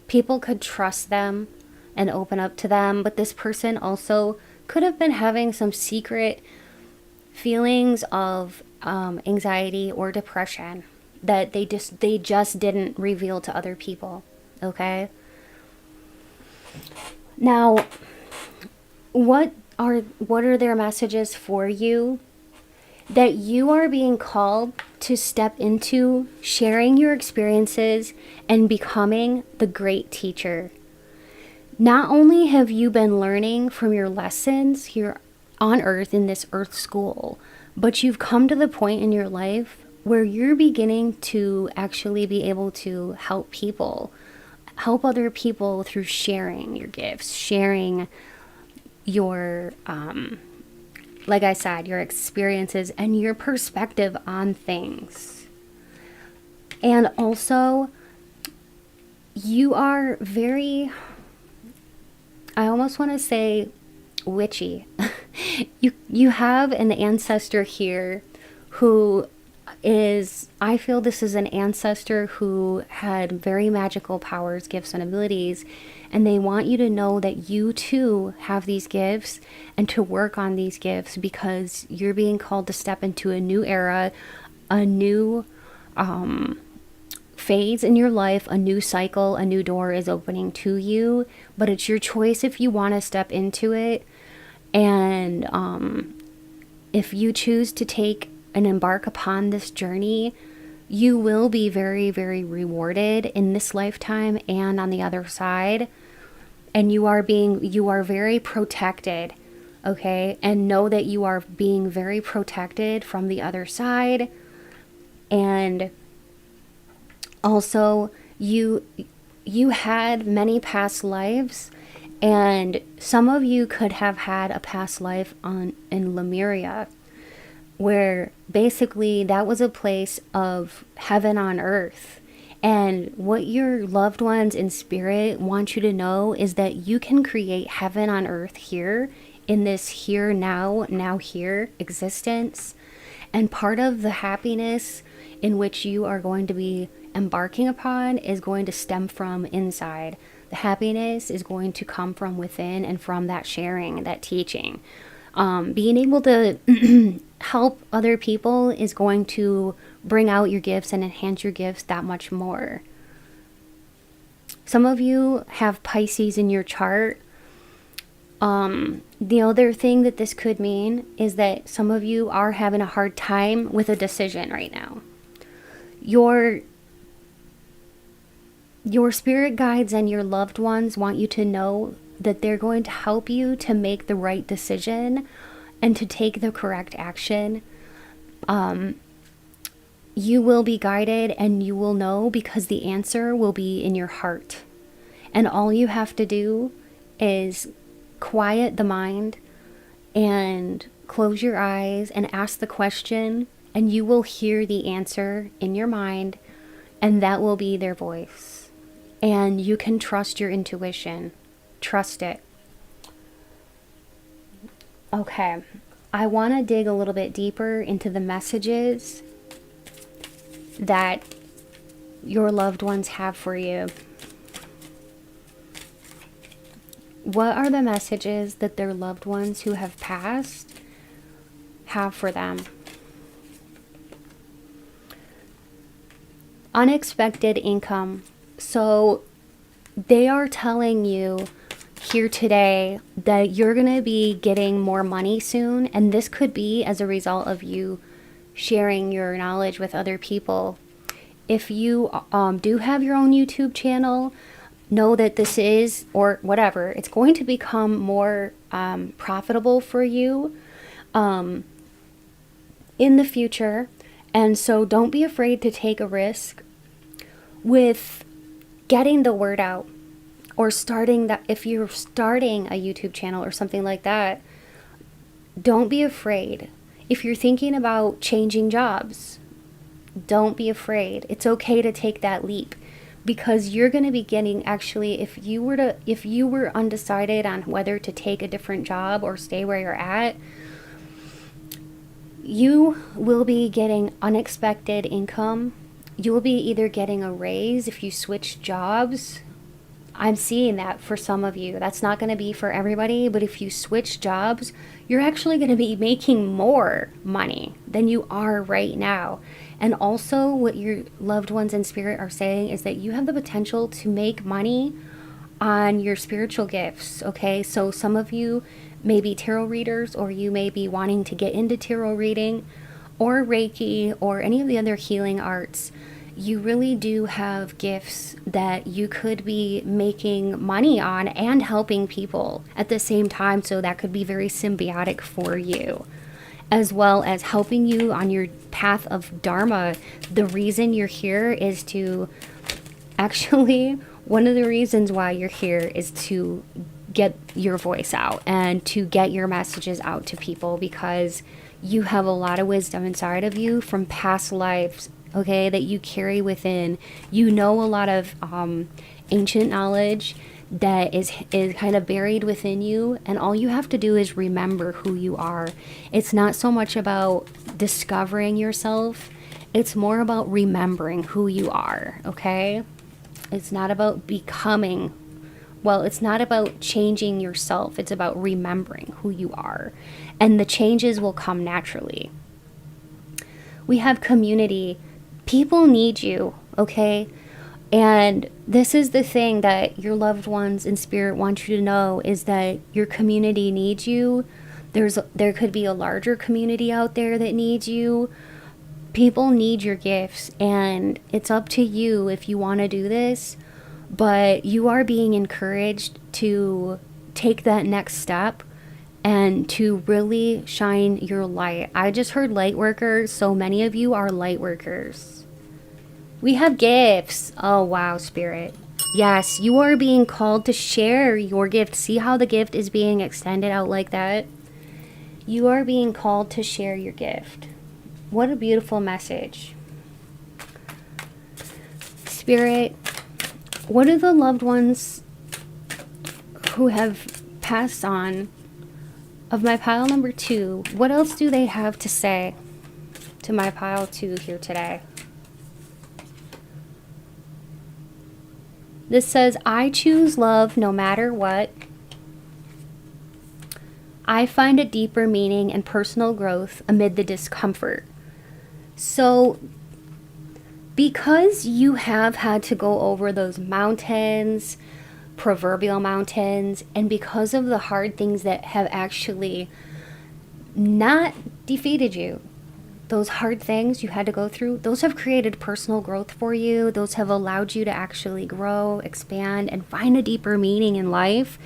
People could trust them and open up to them, but this person also could have been having some secret feelings of anxiety or depression that they just didn't reveal to other people. Okay? Now, what are their messages for you? That you are being called to step into sharing your experiences and becoming the great teacher. Not only have you been learning from your lessons here on earth in this earth school, but you've come to the point in your life where you're beginning to actually be able to help other people through sharing your gifts, sharing your, like I said, your experiences and your perspective on things. And also, you are very, I almost want to say witchy. You have an ancestor here who is, I feel this is an ancestor who had very magical powers, gifts, and abilities, and they want you to know that you too have these gifts and to work on these gifts, because you're being called to step into a new era, a new phase in your life, a new cycle, a new door is opening to you, but it's your choice if you want to step into it. And if you choose to take and embark upon this journey, you will be very, very rewarded in this lifetime and on the other side. And you are very protected, okay? And know that you are being very protected from the other side. And also, you had many past lives, and some of you could have had a past life in Lemuria, where basically that was a place of heaven on earth. And what your loved ones in spirit want you to know is that you can create heaven on earth here, in this here, now here existence. And part of the happiness in which you are going to be embarking upon is going to stem from inside. The happiness is going to come from within and from that sharing, that teaching. Being able to help other people is going to bring out your gifts and enhance your gifts that much more. Some of you have Pisces in your chart. The other thing that this could mean is that some of you are having a hard time with a decision right now. Your spirit guides and your loved ones want you to know that they're going to help you to make the right decision and to take the correct action. You will be guided and you will know because the answer will be in your heart. And all you have to do is quiet the mind and close your eyes and ask the question, and you will hear the answer in your mind, and that will be their voice. And you can trust your intuition. Trust it. Okay, I want to dig a little bit deeper into the messages that your loved ones have for you. What are the messages that their loved ones who have passed have for them? Unexpected income. So they are telling you here today that you're going to be getting more money soon, and this could be as a result of you sharing your knowledge with other people. If you do have your own YouTube channel, know that this is, or whatever, it's going to become more profitable for you in the future. And so don't be afraid to take a risk with getting the word out, or starting that. If you're starting a YouTube channel or something like that, don't be afraid. If you're thinking about changing jobs, don't be afraid. It's okay to take that leap, because you're going to be getting, actually, if you were undecided on whether to take a different job or stay where you're at, you will be getting unexpected income. You will be either getting a raise if you switch jobs. I'm seeing that for some of you. That's not going to be for everybody, but if you switch jobs, you're actually going to be making more money than you are right now. And also, what your loved ones in spirit are saying is that you have the potential to make money on your spiritual gifts, okay? So some of you may be tarot readers, or you may be wanting to get into tarot reading or Reiki or any of the other healing arts. You really do have gifts that you could be making money on and helping people at the same time. So that could be very symbiotic for you, as well as helping you on your path of Dharma. The reason you're here is to, actually, one of the reasons why you're here is to get your voice out and to get your messages out to people, because you have a lot of wisdom inside of you from past lives, okay, that you carry within. You know a lot of ancient knowledge that is kind of buried within you, and all you have to do is remember who you are. It's not so much about discovering yourself, it's more about remembering who you are, okay? It's not about becoming, well, it's not about changing yourself, it's about remembering who you are, and the changes will come naturally. We have community. People need you, okay? And this is the thing that your loved ones in spirit want you to know, is that your community needs you. There could be a larger community out there that needs you. People need your gifts, and it's up to you if you want to do this, but you are being encouraged to take that next step and to really shine your light. I just heard light workers, so many of you are light workers. We have gifts. Oh, wow, Spirit. Yes, you are being called to share your gift. See how the gift is being extended out like that? You are being called to share your gift. What a beautiful message. Spirit, what are the loved ones who have passed on of my pile number 2? What else do they have to say to my pile 2 here today? This says, I choose love no matter what. I find a deeper meaning and personal growth amid the discomfort. So, because you have had to go over those mountains, proverbial mountains, and because of the hard things that have actually not defeated you, those hard things you had to go through, those have created personal growth for you. Those have allowed you to actually grow, expand, and find a deeper meaning in life.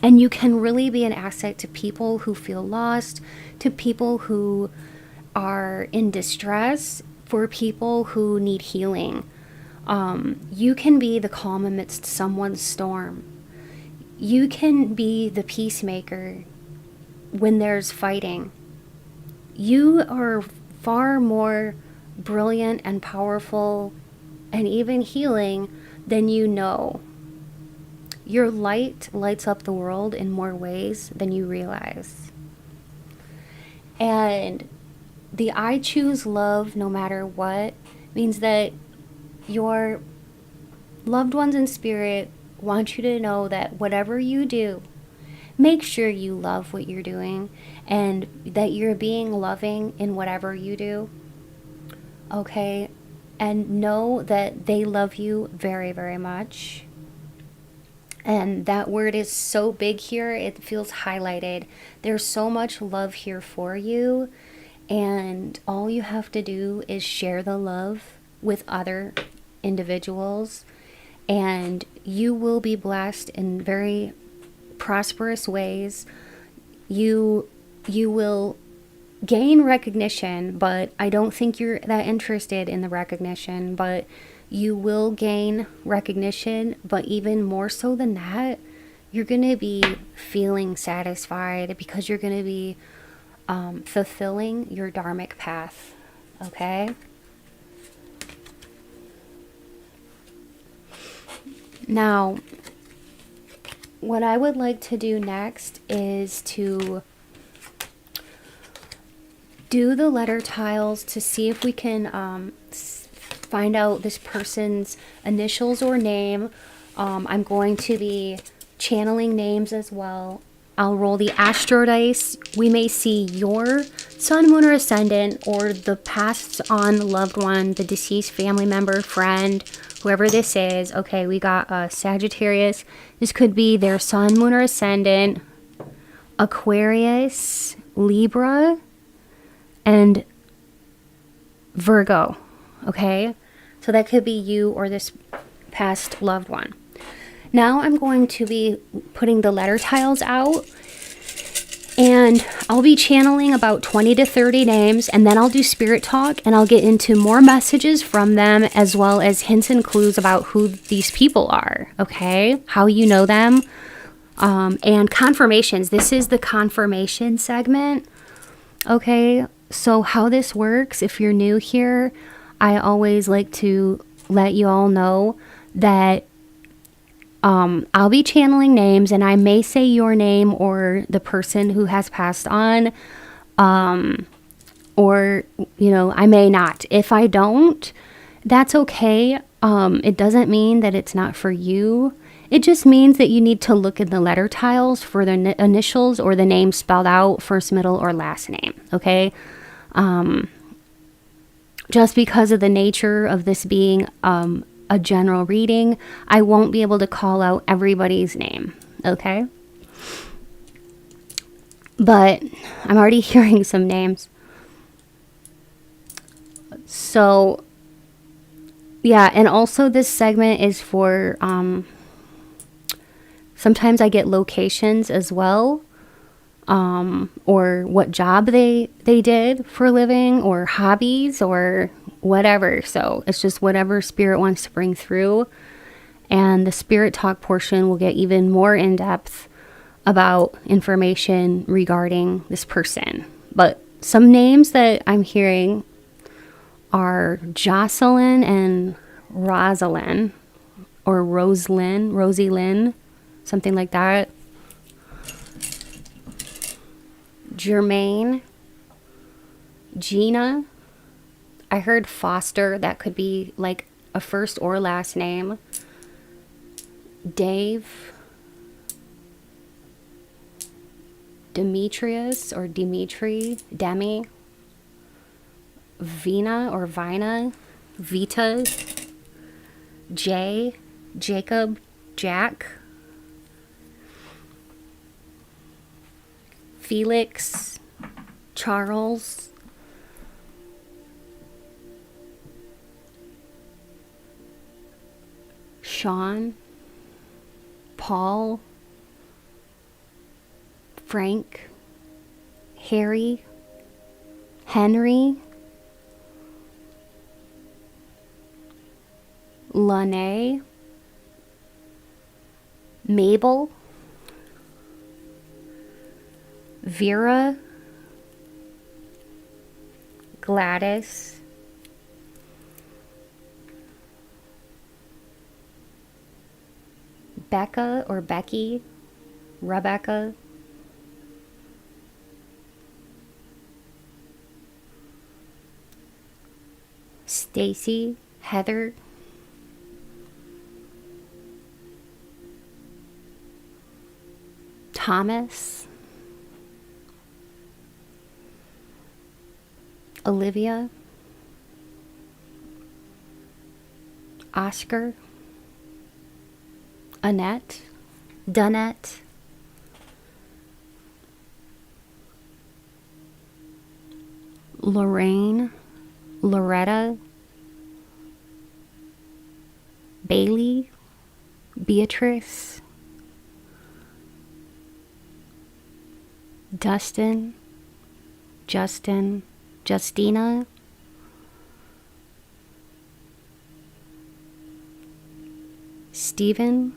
And you can really be an asset to people who feel lost, to people who are in distress, for people who need healing. You can be the calm amidst someone's storm. You can be the peacemaker when there's fighting. You are far more brilliant and powerful and even healing than you know. Your light lights up the world in more ways than you realize. And the I choose love no matter what means that your loved ones in spirit want you to know that whatever you do, make sure you love what you're doing and that you're being loving in whatever you do. Okay? And know that they love you very, very much. And that word is so big here, it feels highlighted. There's so much love here for you. And all you have to do is share the love with other individuals. And you will be blessed in very prosperous ways. You will gain recognition, but I don't think you're that interested in the recognition. But you will gain recognition, but even more so than that, you're going to be feeling satisfied because you're going to be fulfilling your dharmic path. Okay? Now, what I would like to do next is to do the letter tiles to see if we can find out this person's initials or name. I'm going to be channeling names as well. I'll roll the astro dice. We may see your sun, moon, or ascendant, or the passed on loved one, the deceased family member, friend, whoever this is. Okay, we got a Sagittarius. This could be their sun, moon, or ascendant, Aquarius, Libra, and Virgo. Okay, so that could be you or this past loved one. Now I'm going to be putting the letter tiles out, and I'll be channeling about 20 to 30 names, and then I'll do spirit talk, and I'll get into more messages from them, as well as hints and clues about who these people are, okay? How you know them, and confirmations. This is the confirmation segment, okay? So how this works, if you're new here, I always like to let you all know that I'll be channeling names, and I may say your name or the person who has passed on, or, you know, I may not. If I don't, that's okay. It doesn't mean that it's not for you. It just means that you need to look in the letter tiles for the initials or the name spelled out, first, middle, or last name, okay? Just because of the nature of this being a general reading, I won't be able to call out everybody's name, okay? But I'm already hearing some names. So, yeah, and also this segment is for, sometimes I get locations as well, or what job they did for a living, or hobbies, or whatever. So it's just whatever spirit wants to bring through. And the spirit talk portion will get even more in depth about information regarding this person. But some names that I'm hearing are Jocelyn and Rosalind, or Rosie Lynn, something like that. Jermaine, Gina. I heard Foster. That could be like a first or last name. Dave. Demetrius or Dimitri. Demi. Vina or Vina. Vita. Jay. Jacob. Jack. Felix, Charles, Sean, Paul, Frank, Harry, Henry, Lene, Mabel, Vera, Gladys, Becca or Becky, Rebecca, Stacy, Heather, Thomas, Olivia, Oscar, Annette, Donette, Lorraine, Loretta, Bailey, Beatrice, Dustin, Justin, Justina, Stephen,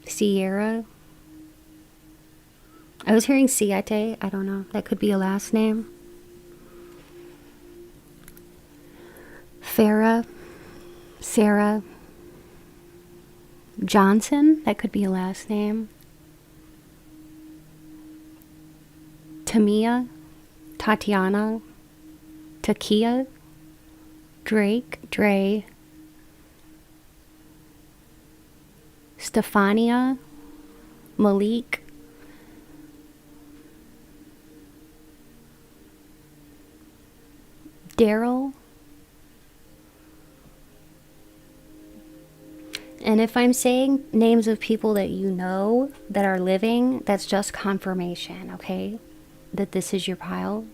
Sierra. I was hearing Siete. I don't know. That could be a last name. Farah, Sarah, Johnson. That could be a last name. Tamia, Tatiana, Takia, Drake, Dre, Stefania, Malik, Daryl. And if I'm saying names of people that you know that are living, that's just confirmation, okay? That this is your pile.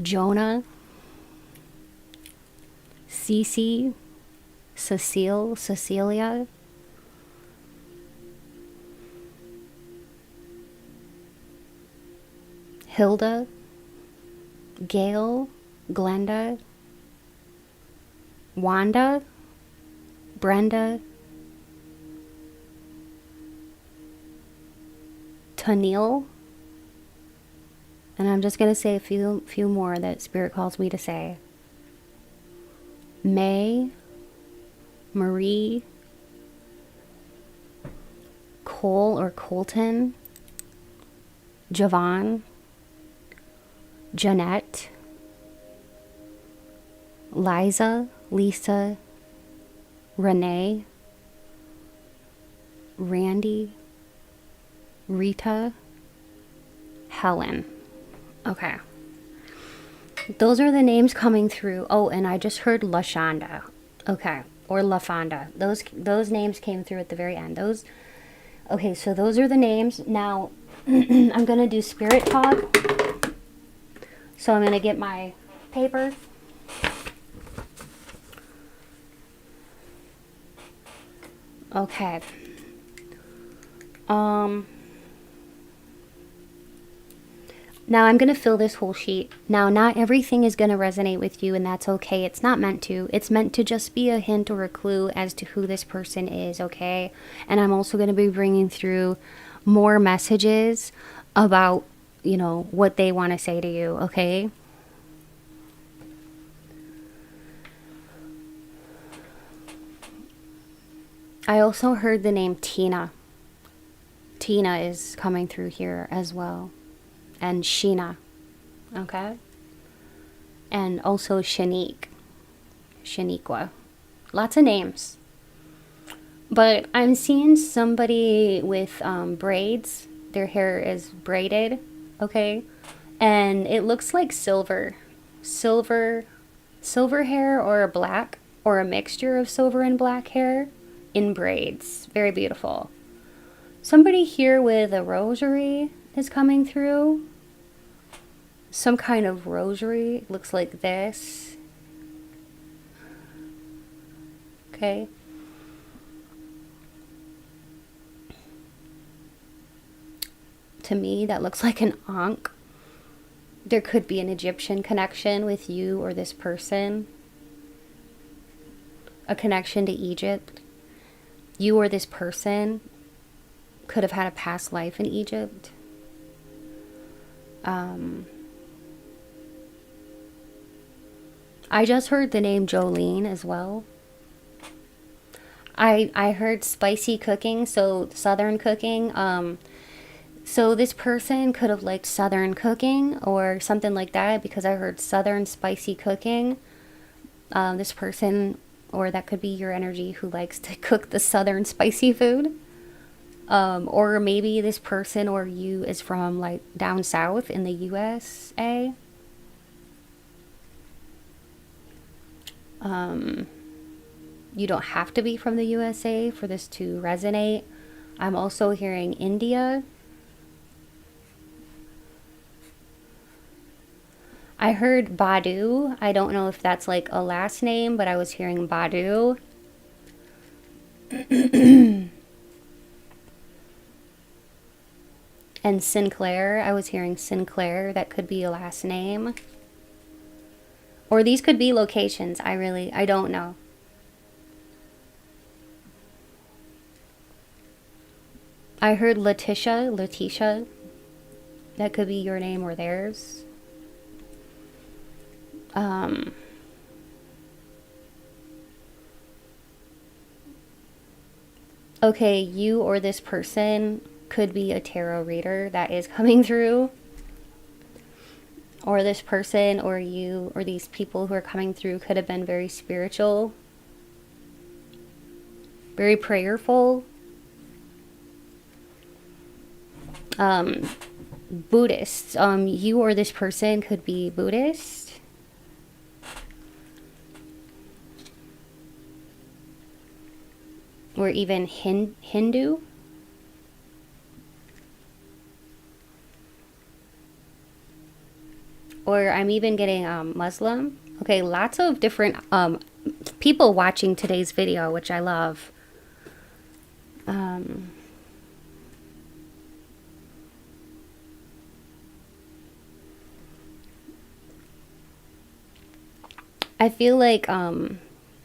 Jonah, Cece, Cecile, Cecilia, Hilda, Gail, Glenda, Wanda, Brenda, Tanil, and I'm just going to say a few more that Spirit calls me to say. May, Marie, Cole or Colton, Javon, Jeanette, Liza, Lisa, Renee, Randy, Rita, Helen. Okay. Those are the names coming through. Oh, and I just heard LaShonda. Okay. Or LaFonda. Those names came through at the very end. Okay, so those are the names. Now, I'm going to do spirit talk. So I'm going to get my paper. Okay. Now I'm going to fill this whole sheet. Now, not everything is going to resonate with you, and that's okay. It's not meant to. It's meant to just be a hint or a clue as to who this person is, okay? And I'm also going to be bringing through more messages about, you know, what they want to say to you, okay? I also heard the name Tina. Tina is coming through here as well. And Sheena, okay? And also Shanique, Shaniqua. Lots of names. But I'm seeing somebody with braids. Their hair is braided, okay? And it looks like silver. silver, silver hair or a black or a mixture of silver and black hair in braids. Very beautiful. Somebody here with a rosary is coming through. Some kind of rosary. Looks like this. Okay. To me, that looks like an ankh. There could be an Egyptian connection with you or this person. A connection to Egypt. You or this person could have had a past life in Egypt. I just heard the name Jolene as well. I heard spicy cooking, so southern cooking. So this person could have liked southern cooking or something like that, because I heard southern spicy cooking. This person, or that could be your energy, who likes to cook the southern spicy food. Or maybe this person or you is from like down south in the USA. You don't have to be from the USA for this to resonate. I'm also hearing India. I heard Badu. I don't know if that's like a last name, but I was hearing Badu. And Sinclair. I was hearing Sinclair. That could be a last name. Or these could be locations. I don't know. I heard Letitia. That could be your name or theirs. Okay, you or this person could be a tarot reader that is coming through. Or this person or you or these people who are coming through could have been very spiritual, very prayerful. Buddhists. You or this person could be Buddhist. Or even Hindu. Or I'm even getting Muslim. Okay, lots of different people watching today's video, which I love. I feel like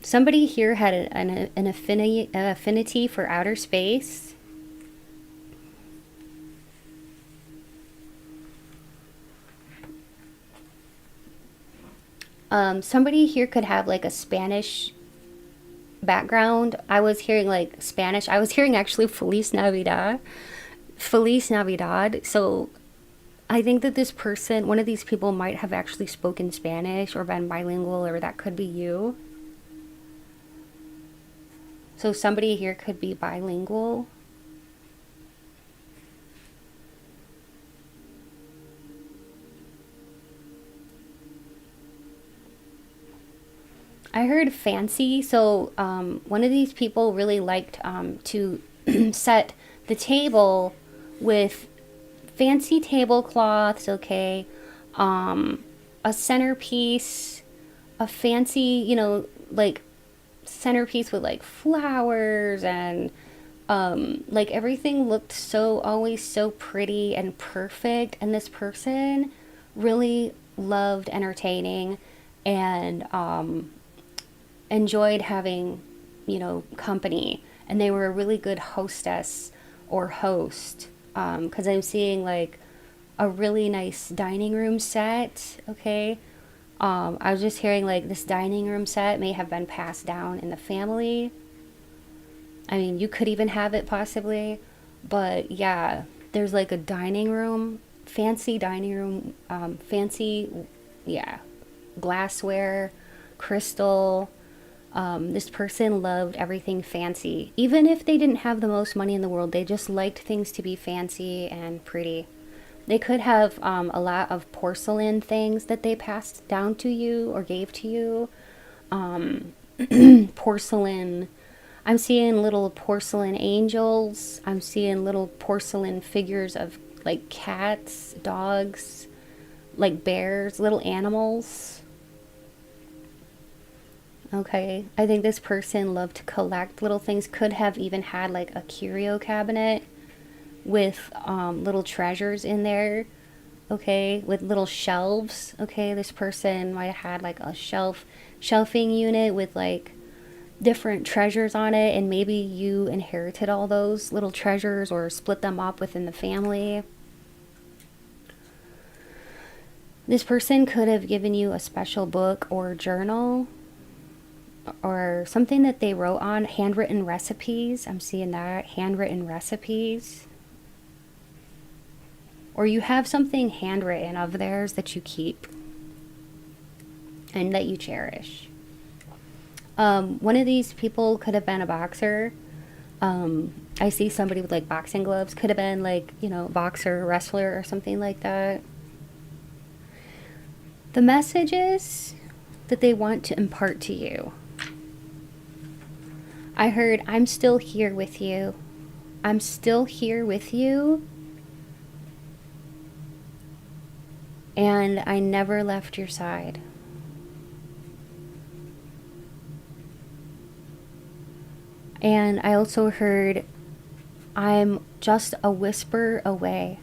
somebody here had an affinity for outer space. Somebody here could have like a Spanish background. I was hearing like Spanish. I was hearing actually Feliz Navidad. Feliz Navidad. So I think that this person, one of these people, might have actually spoken Spanish or been bilingual, or that could be you. So somebody here could be bilingual. I heard fancy. So one of these people really liked to set the table with fancy tablecloths, okay, a centerpiece, a fancy, you know, like centerpiece with like flowers, and like everything looked so, always so pretty and perfect. And this person really loved entertaining and enjoyed having, you know, company, and they were a really good hostess or host, because I'm seeing like a really nice dining room set. Okay, I was just hearing like this dining room set may have been passed down in the family. I mean, you could even have it possibly, but yeah, there's like a dining room, fancy dining room, fancy, yeah, glassware, crystal. This person loved everything fancy. Even if they didn't have the most money in the world, they just liked things to be fancy and pretty. They could have a lot of porcelain things that they passed down to you or gave to you. Porcelain. I'm seeing little porcelain angels. I'm seeing little porcelain figures of like cats, dogs, like bears, little animals. Okay, I think this person loved to collect little things. Could have even had like a curio cabinet with little treasures in there. Okay, with little shelves. Okay, this person might have had like a shelving unit with like different treasures on it, and maybe you inherited all those little treasures or split them up within the family. This person could have given you a special book or journal or something that they wrote on, handwritten recipes. I'm seeing that, handwritten recipes. Or you have something handwritten of theirs that you keep and that you cherish. One of these people could have been a boxer. I see somebody with like boxing gloves. Could have been like, you know, boxer, wrestler or something like that. The messages that they want to impart to you. I heard, I'm still here with you. I'm still here with you. And I never left your side. And I also heard, I'm just a whisper away.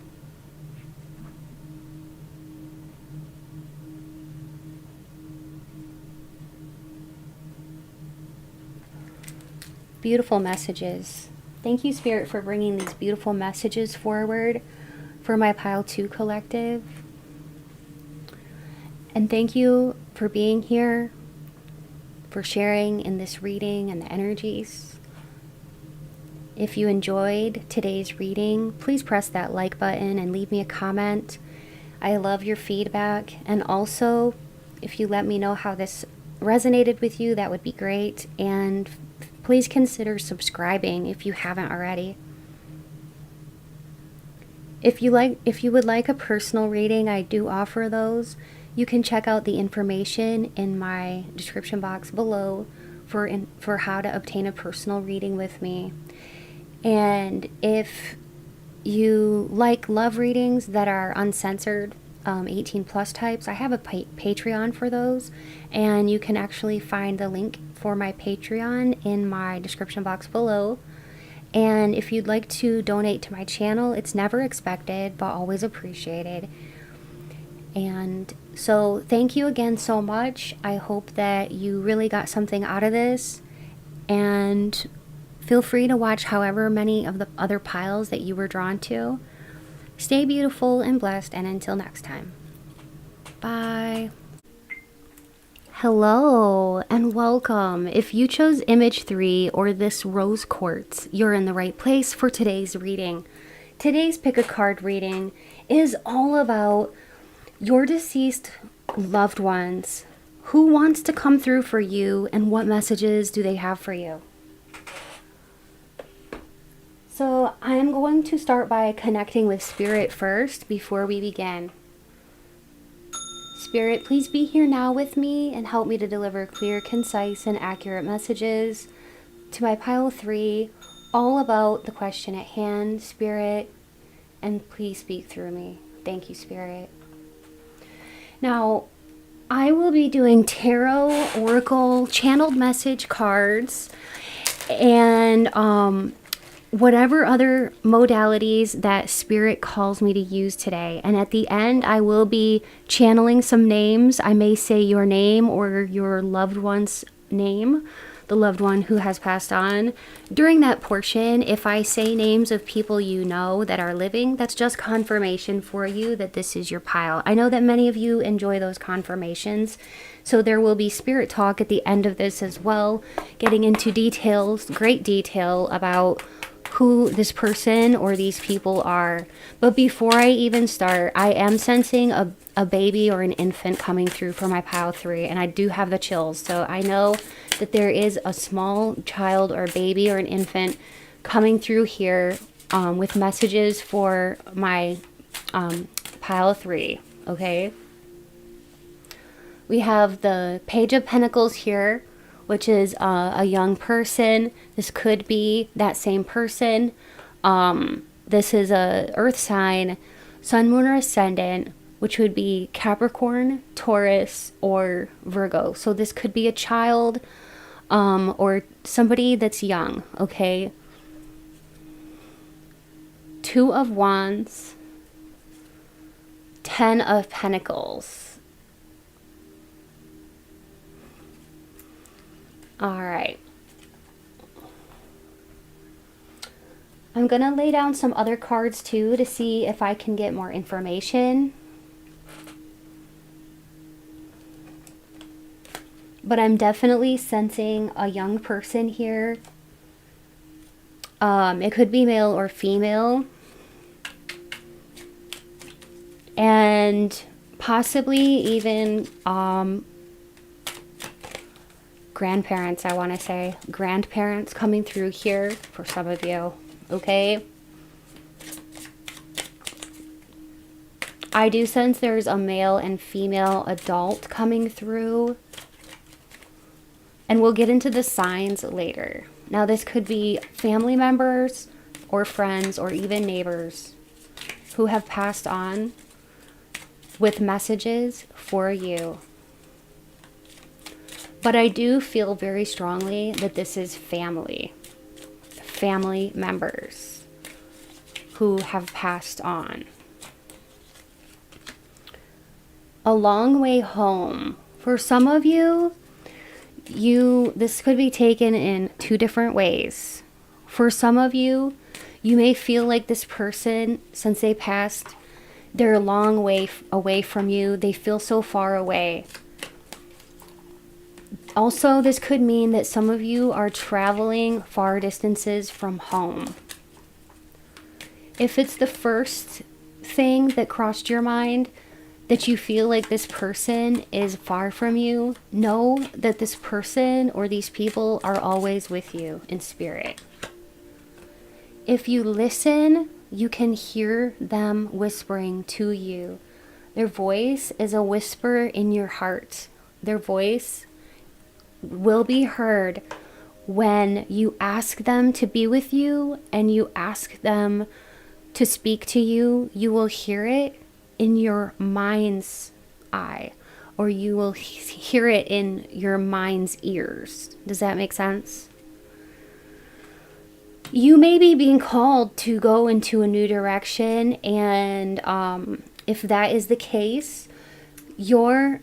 Beautiful messages. Thank you, Spirit, for bringing these beautiful messages forward for my Pile 2 collective. And thank you for being here, for sharing in this reading and the energies. If you enjoyed today's reading, please press that like button and leave me a comment. I love your feedback. And also, if you let me know how this resonated with you, that would be great. And please consider subscribing if you haven't already. If you would like a personal reading, I do offer those. You can check out the information in my description box below for how to obtain a personal reading with me. And if you like love readings that are uncensored, 18 plus types, I have a Patreon for those, and you can actually find the link for my Patreon in my description box below. And if you'd like to donate to my channel, it's never expected but always appreciated. And so thank you again so much. I hope that you really got something out of this, and feel free to watch however many of the other piles that you were drawn to. Stay beautiful and blessed, and until next time. Bye. Hello and welcome. If you chose image 3 or this rose quartz, you're in the right place for today's reading. Today's pick a card reading is all about your deceased loved ones. Who wants to come through for you, and what messages do they have for you? So I'm going to start by connecting with Spirit first before we begin. Spirit, please be here now with me and help me to deliver clear, concise, and accurate messages to my Pile 3, all about the question at hand, Spirit, and please speak through me. Thank you, Spirit. Now, I will be doing tarot, oracle, channeled message cards, and whatever other modalities that Spirit calls me to use today. And at the end, I will be channeling some names. I may say your name or your loved one's name, the loved one who has passed on. During that portion, if I say names of people you know that are living, that's just confirmation for you that this is your pile. I know that many of you enjoy those confirmations, so there will be spirit talk at the end of this as well, getting into details, great detail about who this person or these people are. But before I even start, I am sensing a baby or an infant coming through for my Pile 3, and I do have the chills. So I know that there is a small child or a baby or an infant coming through here with messages for my pile 3, okay? We have the Page of Pentacles here, which is a young person. This could be that same person. This is a earth sign, sun, moon, or ascendant, which would be Capricorn, Taurus, or Virgo. So this could be a child or somebody that's young, okay? 2 of Wands, 10 of Pentacles. All right. I'm going to lay down some other cards too to see if I can get more information. But I'm definitely sensing a young person here. It could be male or female. And possibly even grandparents, I want to say. Grandparents coming through here for some of you. Okay? I do sense there's a male and female adult coming through. And we'll get into the signs later. Now this could be family members or friends or even neighbors who have passed on with messages for you. But I do feel very strongly that this is family members who have passed on. A long way home. For some of you, this could be taken in 2 different ways. For some of you, you may feel like this person, since they passed, they're a long way away from you. They feel so far away. Also, this could mean that some of you are traveling far distances from home. If it's the first thing that crossed your mind, that you feel like this person is far from you, know that this person or these people are always with you in spirit. If you listen, you can hear them whispering to you. Their voice is a whisper in your heart. Their voice will be heard when you ask them to be with you and you ask them to speak to you. You will hear it in your mind's eye, or you will hear it in your mind's ears. Does that make sense? You may be being called to go into a new direction, and if that is the case, your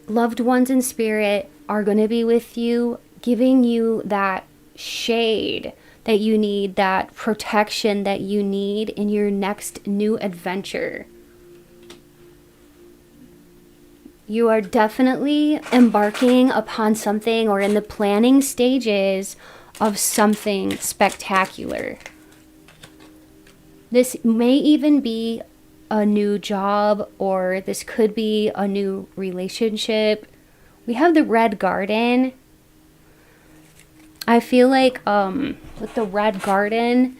loved ones in spirit are going to be with you, giving you that shade that you need, that protection that you need in your next new adventure. You are definitely embarking upon something or in the planning stages of something spectacular. This may even be a new job, or this could be a new relationship. We have the red garden. I feel like with the red garden,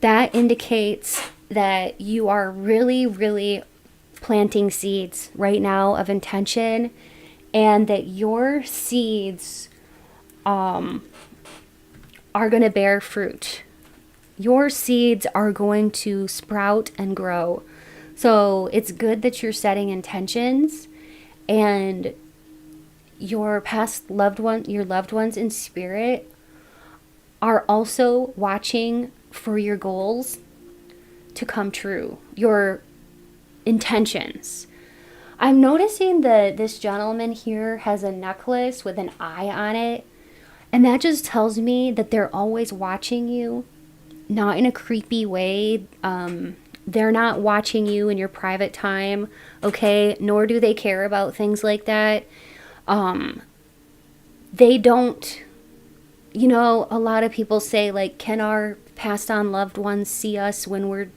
that indicates that you are really, really planting seeds right now of intention, and that your seeds are going to bear fruit. Your seeds are going to sprout and grow. So it's good that you're setting intentions, and your past loved your loved ones in spirit are also watching for your goals to come true, your intentions. I'm noticing that this gentleman here has a necklace with an eye on it, and that just tells me that they're always watching you, not in a creepy way. They're not watching you in your private time, okay? Nor do they care about things like that. They don't, a lot of people say, like, can our passed on loved ones see us when we're,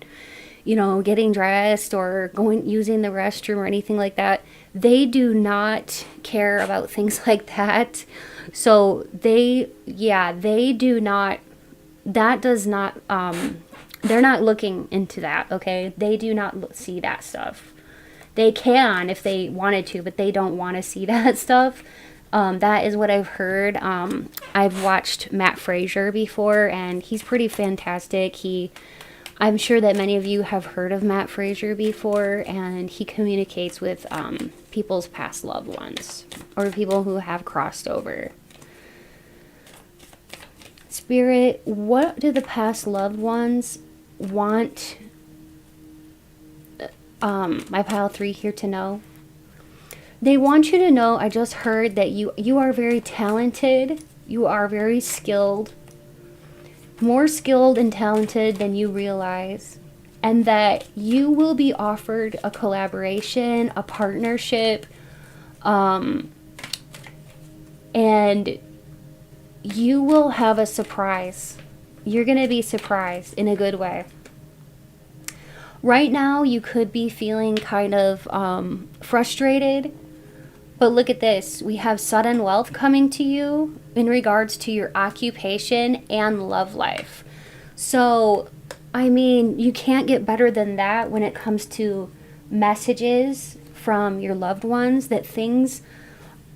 getting dressed or using the restroom or anything like that? They do not care about things like that. So they do not, that does not they're not looking into that, okay? They do not see that stuff. They can if they wanted to, but they don't want to see that stuff. That is what I've heard. I've watched Matt Frazier before, and he's pretty fantastic. I'm sure that many of you have heard of Matt Frazier before, and he communicates with people's past loved ones or people who have crossed over. Spirit, what do the past loved ones want my pile 3 here to know? They want you to know, I just heard that you are very talented, you are very skilled, more skilled and talented than you realize, and that you will be offered a collaboration, a partnership, and you will have a surprise. You're going to be surprised in a good way. Right now, you could be feeling kind of frustrated. But look at this. We have sudden wealth coming to you in regards to your occupation and love life. So, I mean, you can't get better than that when it comes to messages from your loved ones that things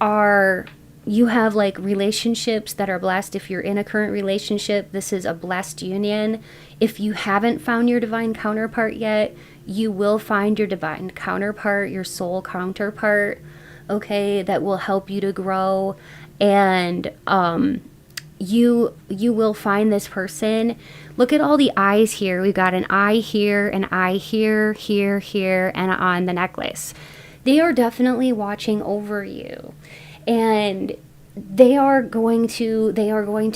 are... You have like relationships that are blessed. If you're in a current relationship, this is a blessed union. If you haven't found your divine counterpart yet, you will find your divine counterpart, your soul counterpart, okay, that will help you to grow. And you will find this person. Look at all the eyes here. We've got an eye here, an eye here, here, and on the necklace. They are definitely watching over you. And they are going to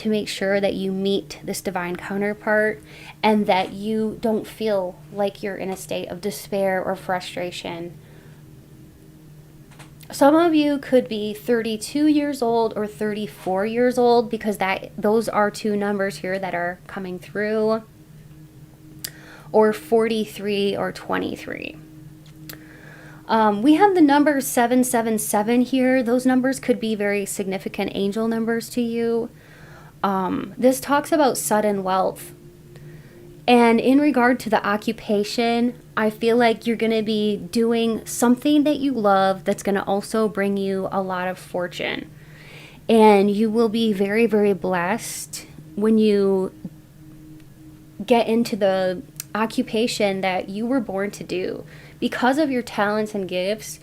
make sure that you meet this divine counterpart and that you don't feel like you're in a state of despair or frustration. Some of you could be 32 years old or 34 years old because those are 2 numbers here that are coming through, or 43 or 23. We have the number 777 here. Those numbers could be very significant angel numbers to you. This talks about sudden wealth. And in regard to the occupation, I feel like you're going to be doing something that you love that's going to also bring you a lot of fortune. And you will be very, very blessed when you get into the occupation that you were born to do. Because of your talents and gifts,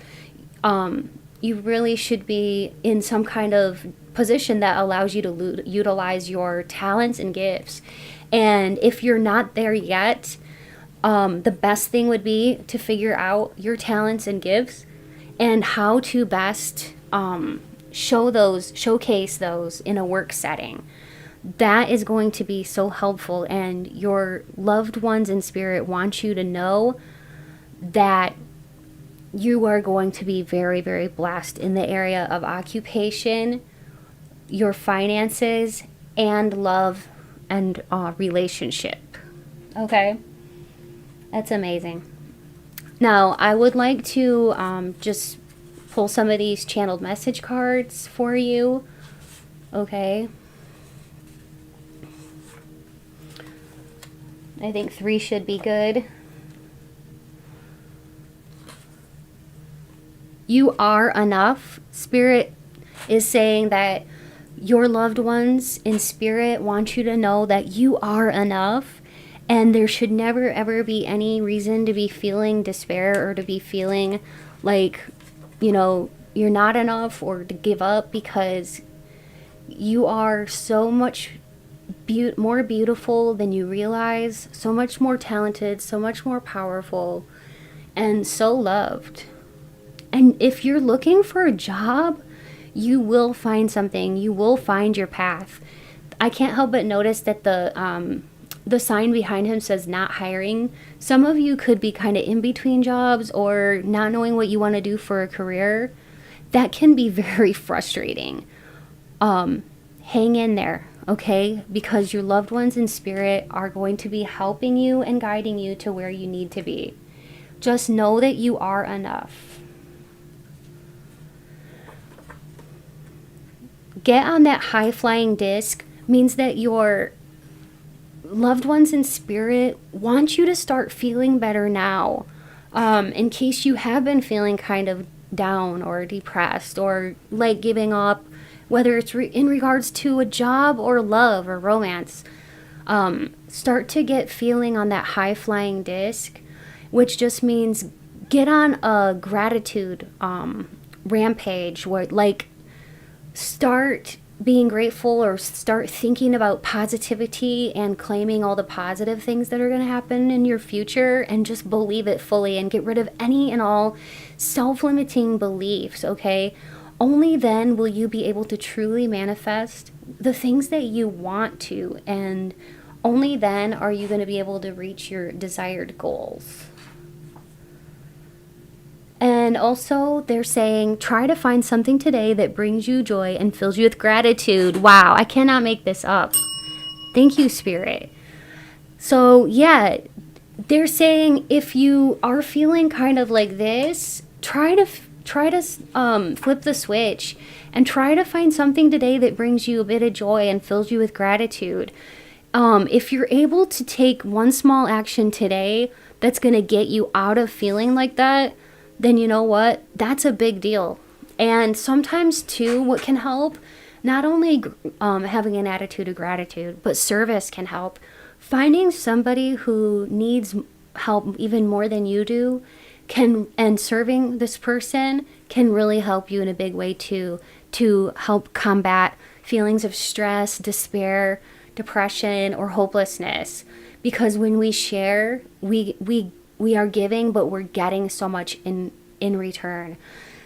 you really should be in some kind of position that allows you to utilize your talents and gifts. And if you're not there yet, the best thing would be to figure out your talents and gifts and how to best showcase those in a work setting. That is going to be so helpful, and your loved ones in spirit want you to know that you are going to be very, very blessed in the area of occupation, your finances, and love and relationship. Okay? That's amazing. Now, I would like to just pull some of these channeled message cards for you. Okay? I think 3 should be good. You are enough. Spirit is saying that your loved ones in spirit want you to know that you are enough, and there should never ever be any reason to be feeling despair or to be feeling like, you're not enough or to give up, because you are so much more beautiful than you realize, so much more talented, so much more powerful, and so loved. And if you're looking for a job, you will find something. You will find your path. I can't help but notice that the sign behind him says not hiring. Some of you could be kind of in between jobs or not knowing what you want to do for a career. That can be very frustrating. Hang in there, okay? Because your loved ones in spirit are going to be helping you and guiding you to where you need to be. Just know that you are enough. Get on that high-flying disc means that you're loved ones in spirit want you to start feeling better now. In case you have been feeling kind of down or depressed or like giving up, whether it's in regards to a job or love or romance, start to get feeling on that high flying disc, which just means get on a gratitude rampage where like start being grateful or start thinking about positivity and claiming all the positive things that are going to happen in your future, and just believe it fully and get rid of any and all self-limiting beliefs, okay? Only then will you be able to truly manifest the things that you want to, and only then are you going to be able to reach your desired goals. And also, they're saying, try to find something today that brings you joy and fills you with gratitude. Wow, I cannot make this up. Thank you, Spirit. So, yeah, they're saying if you are feeling kind of like this, try to flip the switch and try to find something today that brings you a bit of joy and fills you with gratitude. If you're able to take one small action today that's going to get you out of feeling like that, then you know what? That's a big deal. And sometimes too, what can help, not only having an attitude of gratitude, but service can help. Finding somebody who needs help even more than you do and serving this person can really help you in a big way too, to help combat feelings of stress, despair, depression, or hopelessness. Because when we share, we are giving, but we're getting so much in return.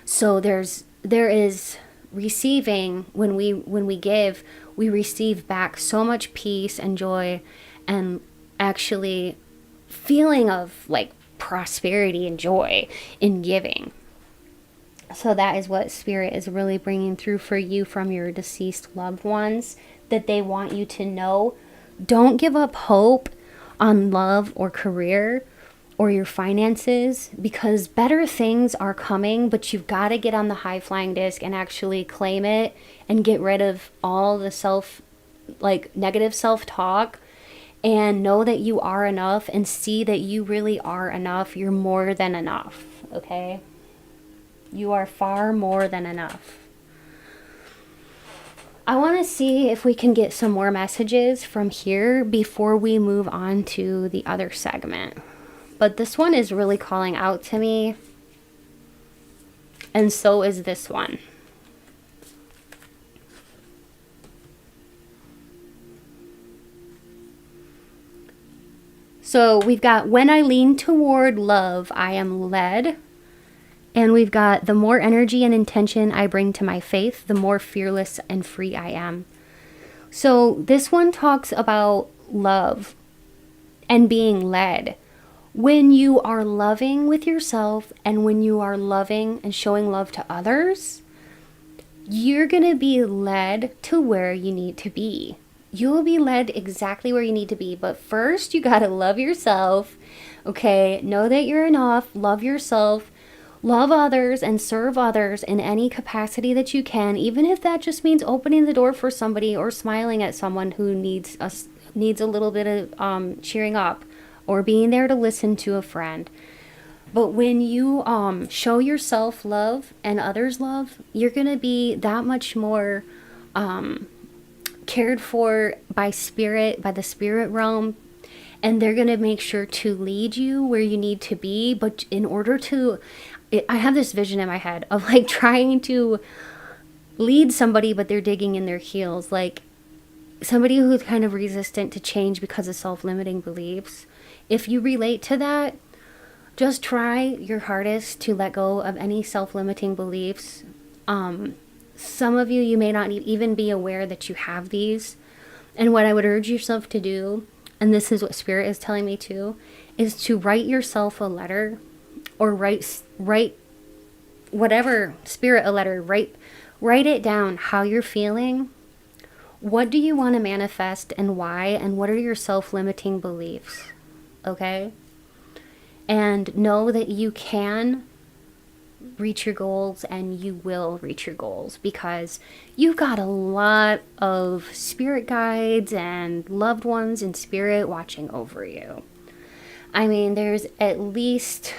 So there is receiving. When we give, we receive back so much peace and joy and actually feeling of like prosperity and joy in giving. So that is what Spirit is really bringing through for you from your deceased loved ones, that they want you to know. Don't give up hope on love or career or your finances, because better things are coming, but you've got to get on the high flying disc and actually claim it and get rid of all the negative self-talk, and know that you are enough and see that you really are enough. You're more than enough, okay? You are far more than enough. I want to see if we can get some more messages from here before we move on to the other segment. But this one is really calling out to me. And so is this one. So we've got, when I lean toward love, I am led. And we've got, the more energy and intention I bring to my faith, the more fearless and free I am. So this one talks about love and being led. When you are loving with yourself and when you are loving and showing love to others, you're going to be led to where you need to be. You'll be led exactly where you need to be. But first, you got to love yourself. Okay? Know that you're enough. Love yourself. Love others and serve others in any capacity that you can, even if that just means opening the door for somebody or smiling at someone who needs a little bit of cheering up, or being there to listen to a friend. But when you show yourself love and others love, you're going to be that much more cared for by spirit, by the spirit realm. And they're going to make sure to lead you where you need to be. But in order to, I have this vision in my head of like trying to lead somebody, but they're digging in their heels. Like somebody who's kind of resistant to change because of self-limiting beliefs. If you relate to that, just try your hardest to let go of any self-limiting beliefs. Some of you may not even be aware that you have these. And what I would urge yourself to do, and this is what Spirit is telling me too, is to write yourself a letter, or write whatever, Spirit a letter. Write it down, how you're feeling. What do you want to manifest and why? And what are your self-limiting beliefs? Okay? And know that you can reach your goals, and you will reach your goals because you've got a lot of spirit guides and loved ones in spirit watching over you. I mean, there's at least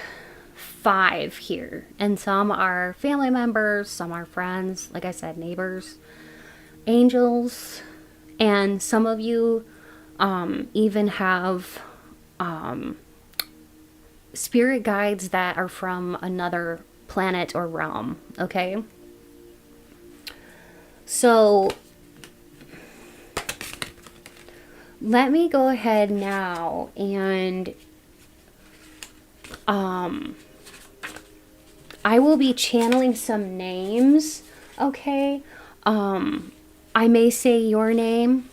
5 here, and some are family members, some are friends, like I said, neighbors, angels, and some of you even have spirit guides that are from another planet or realm, okay? So let me go ahead now and I will be channeling some names, okay? I may say your name.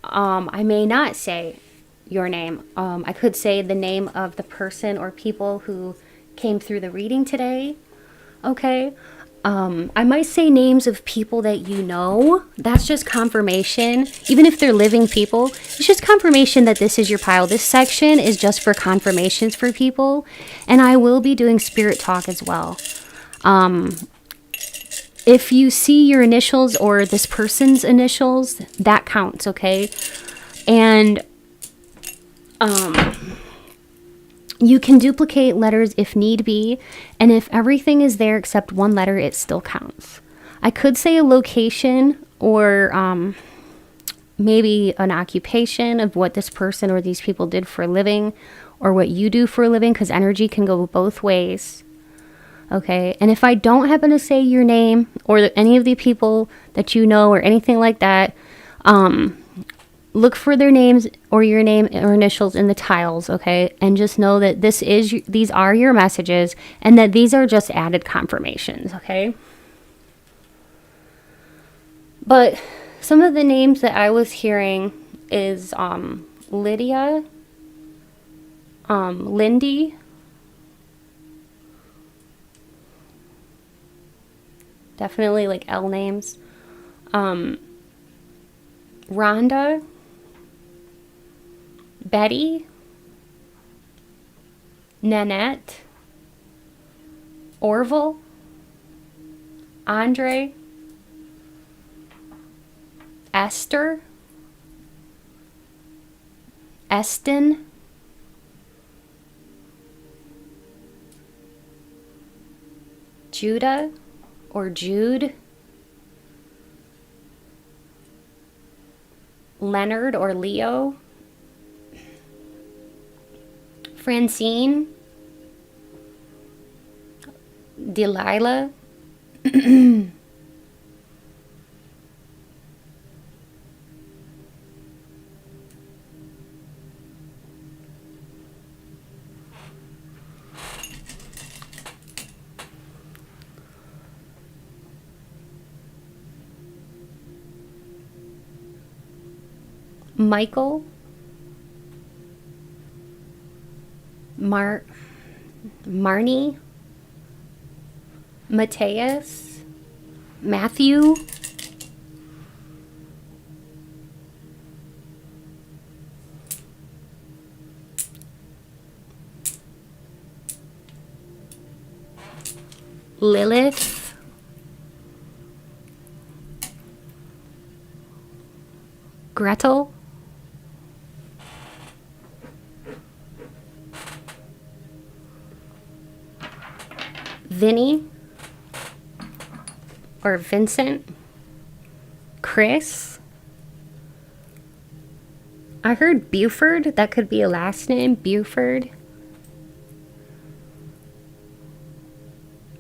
I may not say your name. I could say the name of the person or people who came through the reading today, okay? I might say names of people that you know. That's just confirmation. Even if they're living people, it's just confirmation that this is your pile. This section is just for confirmations for people. And I will be doing spirit talk as well. If you see your initials or this person's initials, that counts, okay? And you can duplicate letters if need be, and if everything is there except one letter, it still counts. I could say a location or maybe an occupation of what this person or these people did for a living, or what you do for a living, because energy can go both ways. Okay, and if I don't happen to say your name or any of the people that you know or anything like that, look for their names or your name or initials in the tiles, okay? And just know that these are your messages and that these are just added confirmations, okay? But some of the names that I was hearing is Lydia, Lindy, definitely like L names, Rhonda, Betty, Nanette, Orville, Andre, Esther, Eston, Judah or Jude, Leonard or Leo, Francine, Delilah, Michael, Marnie, Mateus, Matthew, Lilith, Gretel, Vinny or Vincent, Chris. I heard Buford. That could be a last name. Buford.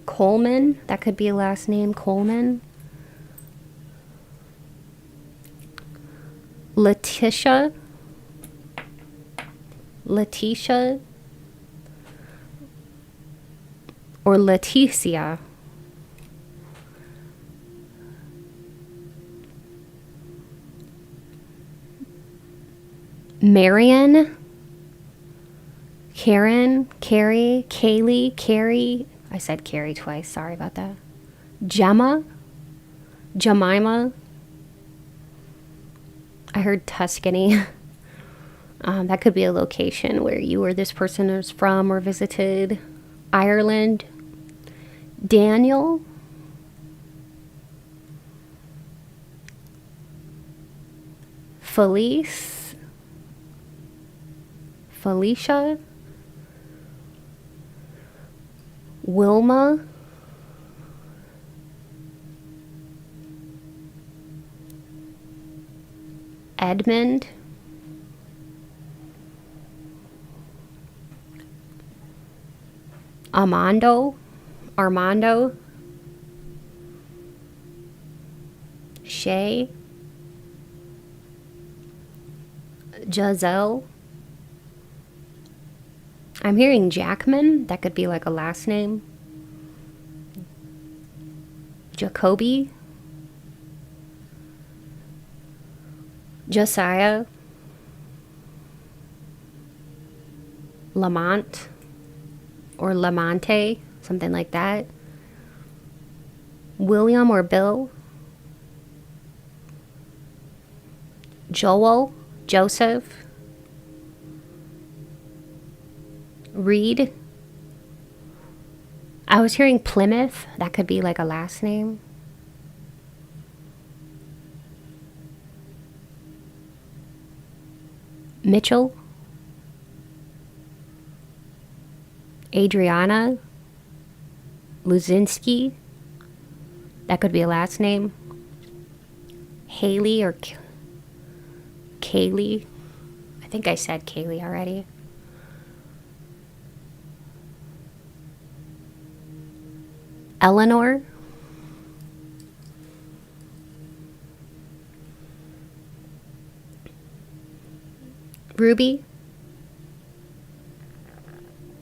Coleman. That could be a last name. Coleman. Letitia. Or Leticia. Marion, Karen, Carrie, Kaylee, Carrie. I said Carrie twice. Sorry about that. Gemma, Jemima. I heard Tuscany. That could be a location where you or this person is from or visited. Ireland, Daniel, Felicia, Wilma, Edmund, Armando, Shay, Giselle. I'm hearing Jackman. That could be like a last name. Jacoby. Josiah. Lamont. Or Lamonte. Something like that. William or Bill. Joel. Joseph. Reed. I was hearing Plymouth. That could be like a last name. Mitchell. Adriana. Luzinski. That could be a last name. Haley or Kaylee. I think I said Kaylee already. Eleanor. Ruby.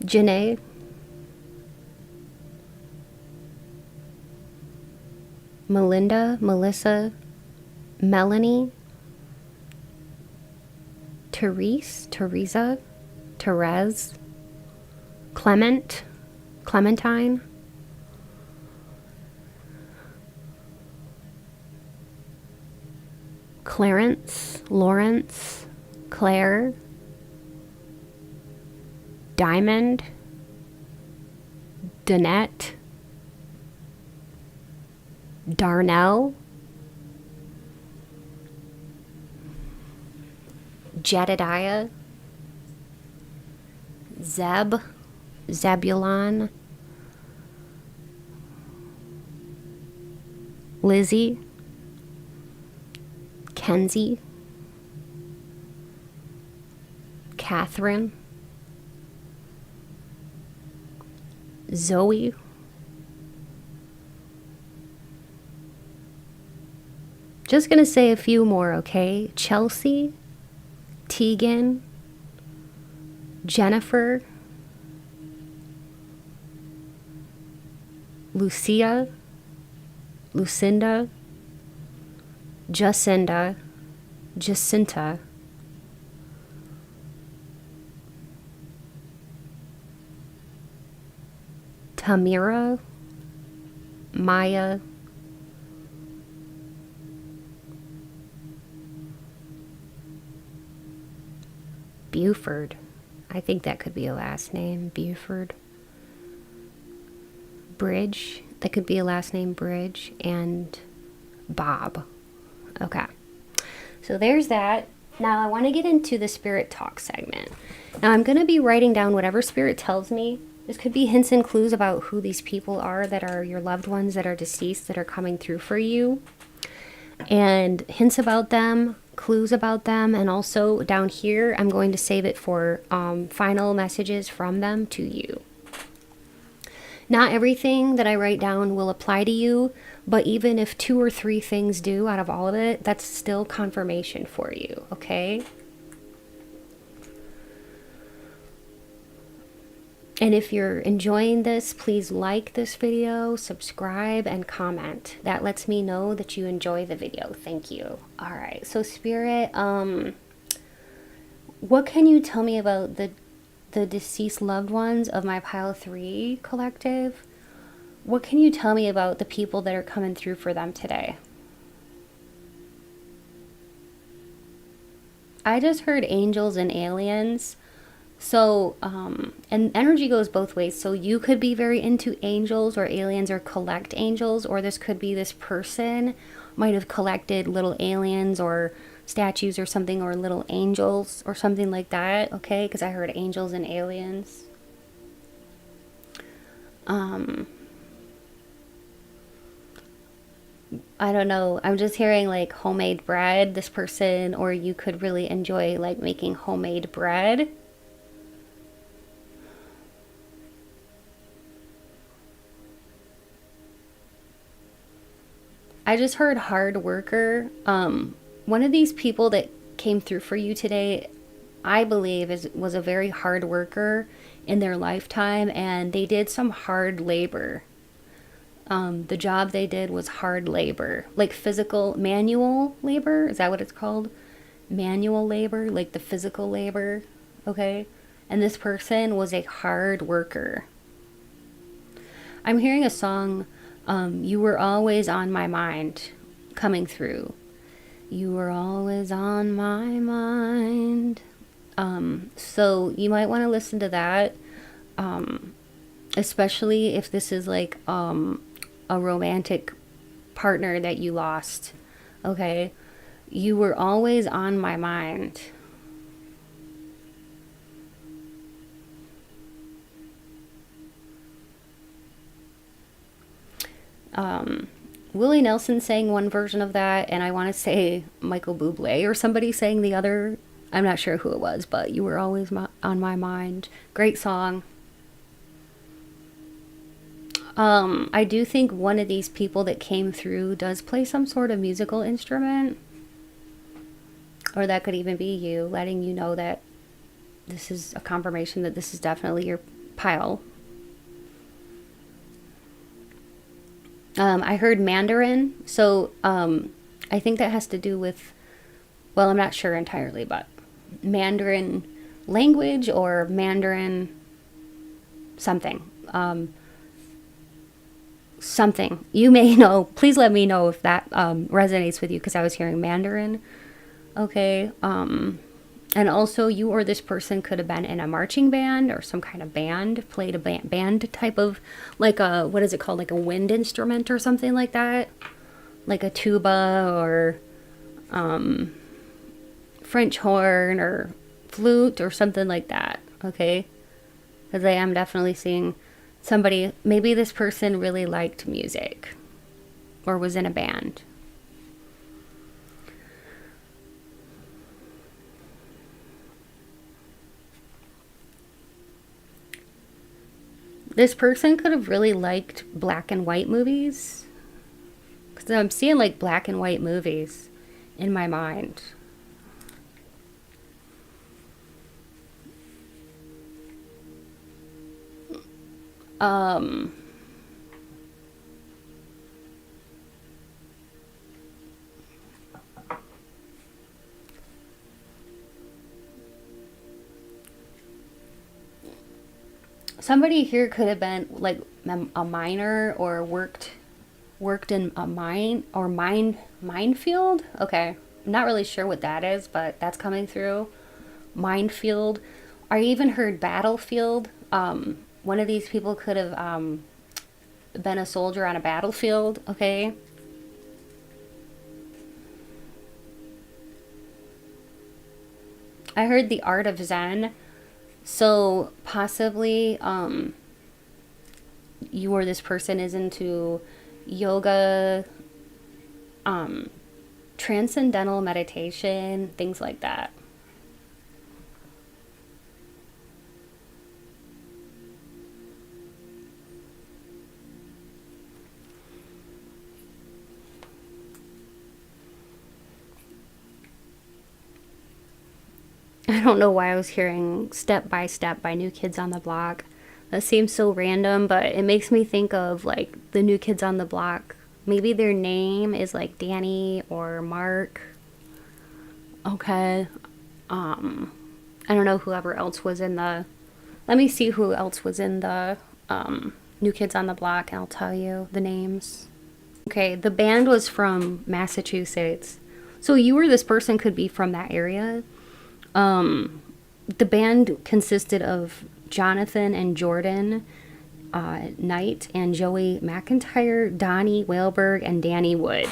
Janae. Melinda. Melissa. Melanie. Teresa. Therese. Clementine. Clarence, Lawrence, Claire, Diamond, Danette, Darnell, Jedediah, Zebulon, Lizzie, Kenzie, Catherine, Zoe, just gonna say a few more, okay? Chelsea, Tegan, Jennifer, Lucia, Lucinda, Jacinta, Tamira, Maya, Buford. I think that could be a last name, Buford. Bridge, that could be a last name, Bridge, and Bob. Okay, so there's that. Now I want to get into the spirit talk segment. Now I'm going to be writing down whatever spirit tells me. This could be hints and clues about who these people are that are your loved ones that are deceased that are coming through for you. And hints about them, clues about them, and also down here I'm going to save it for final messages from them to you. Not everything that I write down will apply to you, but even if 2 or 3 things do out of all of it, that's still confirmation for you, okay? And if you're enjoying this, please like this video, subscribe, and comment. That lets me know that you enjoy the video. Thank you. All right, so Spirit, what can you tell me about the deceased loved ones of my Pile 3 collective? What can you tell me about the people that are coming through for them today? I just heard angels and aliens. So, and energy goes both ways. So you could be very into angels or aliens or collect angels, or this could be this person might have collected little aliens or statues or something, or little angels or something like that. Okay, because I heard angels and aliens. I don't know. I'm just hearing like homemade bread, this person, or you could really enjoy like making homemade bread. I just heard hard worker. One of these people that came through for you today, I believe, was a very hard worker in their lifetime, and they did some hard labor. The job they did was hard labor, like physical manual labor. Is that what it's called? Manual labor, like the physical labor. Okay. And this person was a hard worker. I'm hearing a song, You Were Always on My Mind, coming through. You were always on my mind. So you might want to listen to that, especially if this is like a romantic partner that you lost. Okay? You were always on my mind. Willie Nelson sang one version of that, and I want to say Michael Bublé or somebody sang the other. I'm not sure who it was, but You Were Always on My Mind. Great song. I do think one of these people that came through does play some sort of musical instrument. Or that could even be you, letting you know that this is a confirmation that this is definitely your pile. I heard Mandarin, so I think that has to do with, well, I'm not sure entirely, but Mandarin language or Mandarin something. Something. You may know. Please let me know if that resonates with you, because I was hearing Mandarin. Okay. And also, you or this person could have been in a marching band or some kind of band, played a band type of, like a, what is it called? Like a wind instrument or something like that. Like a tuba or French horn or flute or something like that. Okay. Because I am definitely seeing somebody, maybe this person really liked music or was in a band. This person could have really liked black and white movies. Because I'm seeing like black and white movies in my mind. Um, Somebody here could have been like a miner or worked in a mine or minefield. Okay, I'm not really sure what that is, but that's coming through. Minefield. I even heard battlefield. One of these people could have been a soldier on a battlefield. Okay. I heard the art of Zen. So possibly you or this person is into yoga, transcendental meditation, things like that. I don't know why I was hearing Step by Step by New Kids on the Block. That seems so random, but it makes me think of like the New Kids on the Block. Maybe their name is like Danny or Mark. Okay. I don't know whoever else was in the. Let me see who else was in the New Kids on the Block, and I'll tell you the names. Okay, the band was from Massachusetts. So you or this person could be from that area. the band consisted of Jonathan and Jordan Knight and Joey McIntyre, Donnie Wahlberg, and Danny Wood.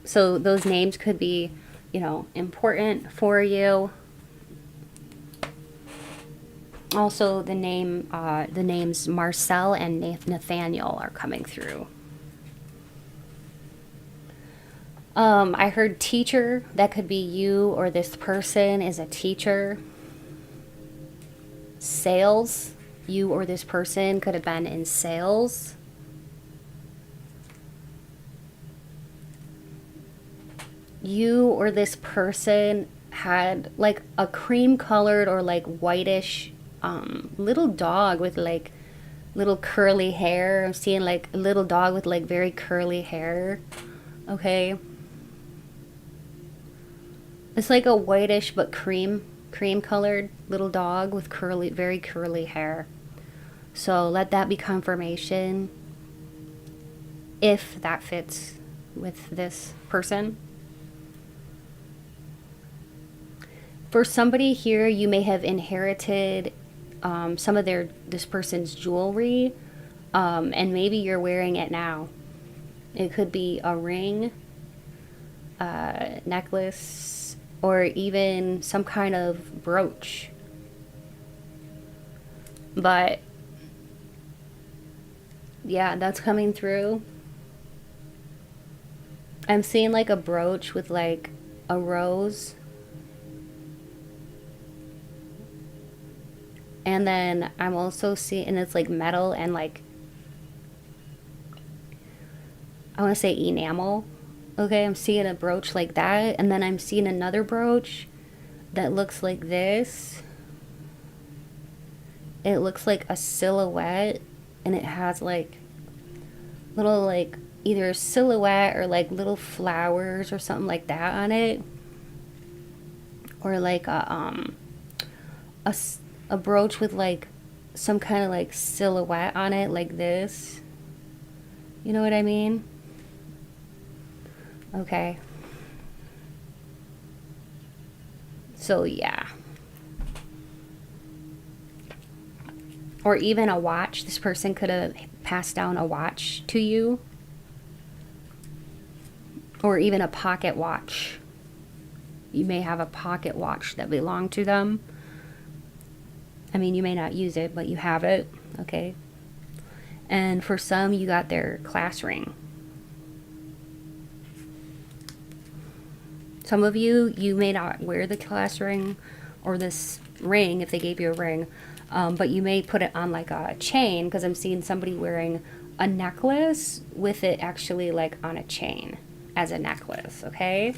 So those names could be, you know, important for you. Also, the names Marcel and Nathaniel are coming through. I heard teacher. That could be you or this person is a teacher. Sales. You or this person could have been in sales. You or this person had like a cream colored or like whitish little dog with like little curly hair. I'm seeing like a little dog with like very curly hair. Okay. It's like a whitish but cream colored little dog with curly, very curly hair. So let that be confirmation if that fits with this person. For somebody here, you may have inherited some of this person's jewelry, and maybe you're wearing it now. It could be a ring, necklace, or even some kind of brooch. But yeah, that's coming through. I'm seeing like a brooch with like a rose. And then I'm also seeing, and it's like metal and like, I want to say enamel. Okay, I'm seeing a brooch like that. And then I'm seeing another brooch that looks like this. It looks like a silhouette. And it has like little like either a silhouette or like little flowers or something like that on it. Or like a brooch with like some kind of like silhouette on it like this. You know what I mean? Okay. So yeah. Or even a watch. This person could have passed down a watch to you. Or even a pocket watch. You may have a pocket watch that belonged to them. I mean, you may not use it, but you have it, okay? And for some, you got their class ring. Some of you, you may not wear the class ring or this ring if they gave you a ring, but you may put it on like a chain, because I'm seeing somebody wearing a necklace with it actually like on a chain as a necklace, okay?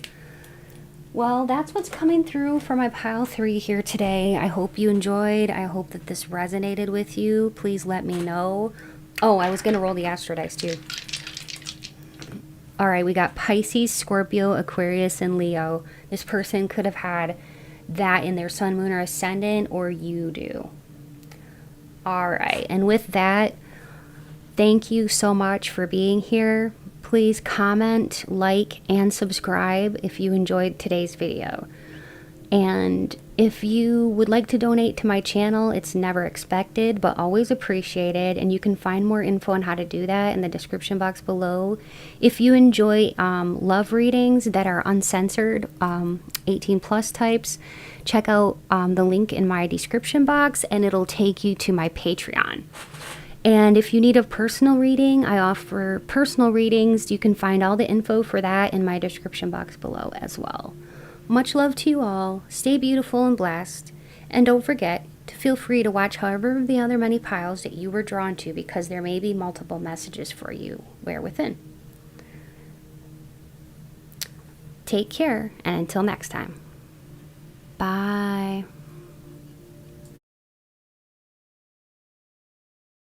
Well, that's what's coming through for my pile 3 here today. I hope you enjoyed. I hope that this resonated with you. Please let me know. Oh, I was going to roll the Astro Dice too. All right, we got Pisces, Scorpio, Aquarius, and Leo. This person could have had that in their sun, moon, or ascendant, or you do. All right, and with that, thank you so much for being here. Please comment, like, and subscribe if you enjoyed today's video. And if you would like to donate to my channel, it's never expected, but always appreciated. And you can find more info on how to do that in the description box below. If you enjoy love readings that are uncensored, 18 plus types, check out the link in my description box and it'll take you to my Patreon. And if you need a personal reading, I offer personal readings. You can find all the info for that in my description box below as well. Much love to you all. Stay beautiful and blessed. And don't forget to feel free to watch however the other many piles that you were drawn to, because there may be multiple messages for you where within. Take care, and until next time. Bye.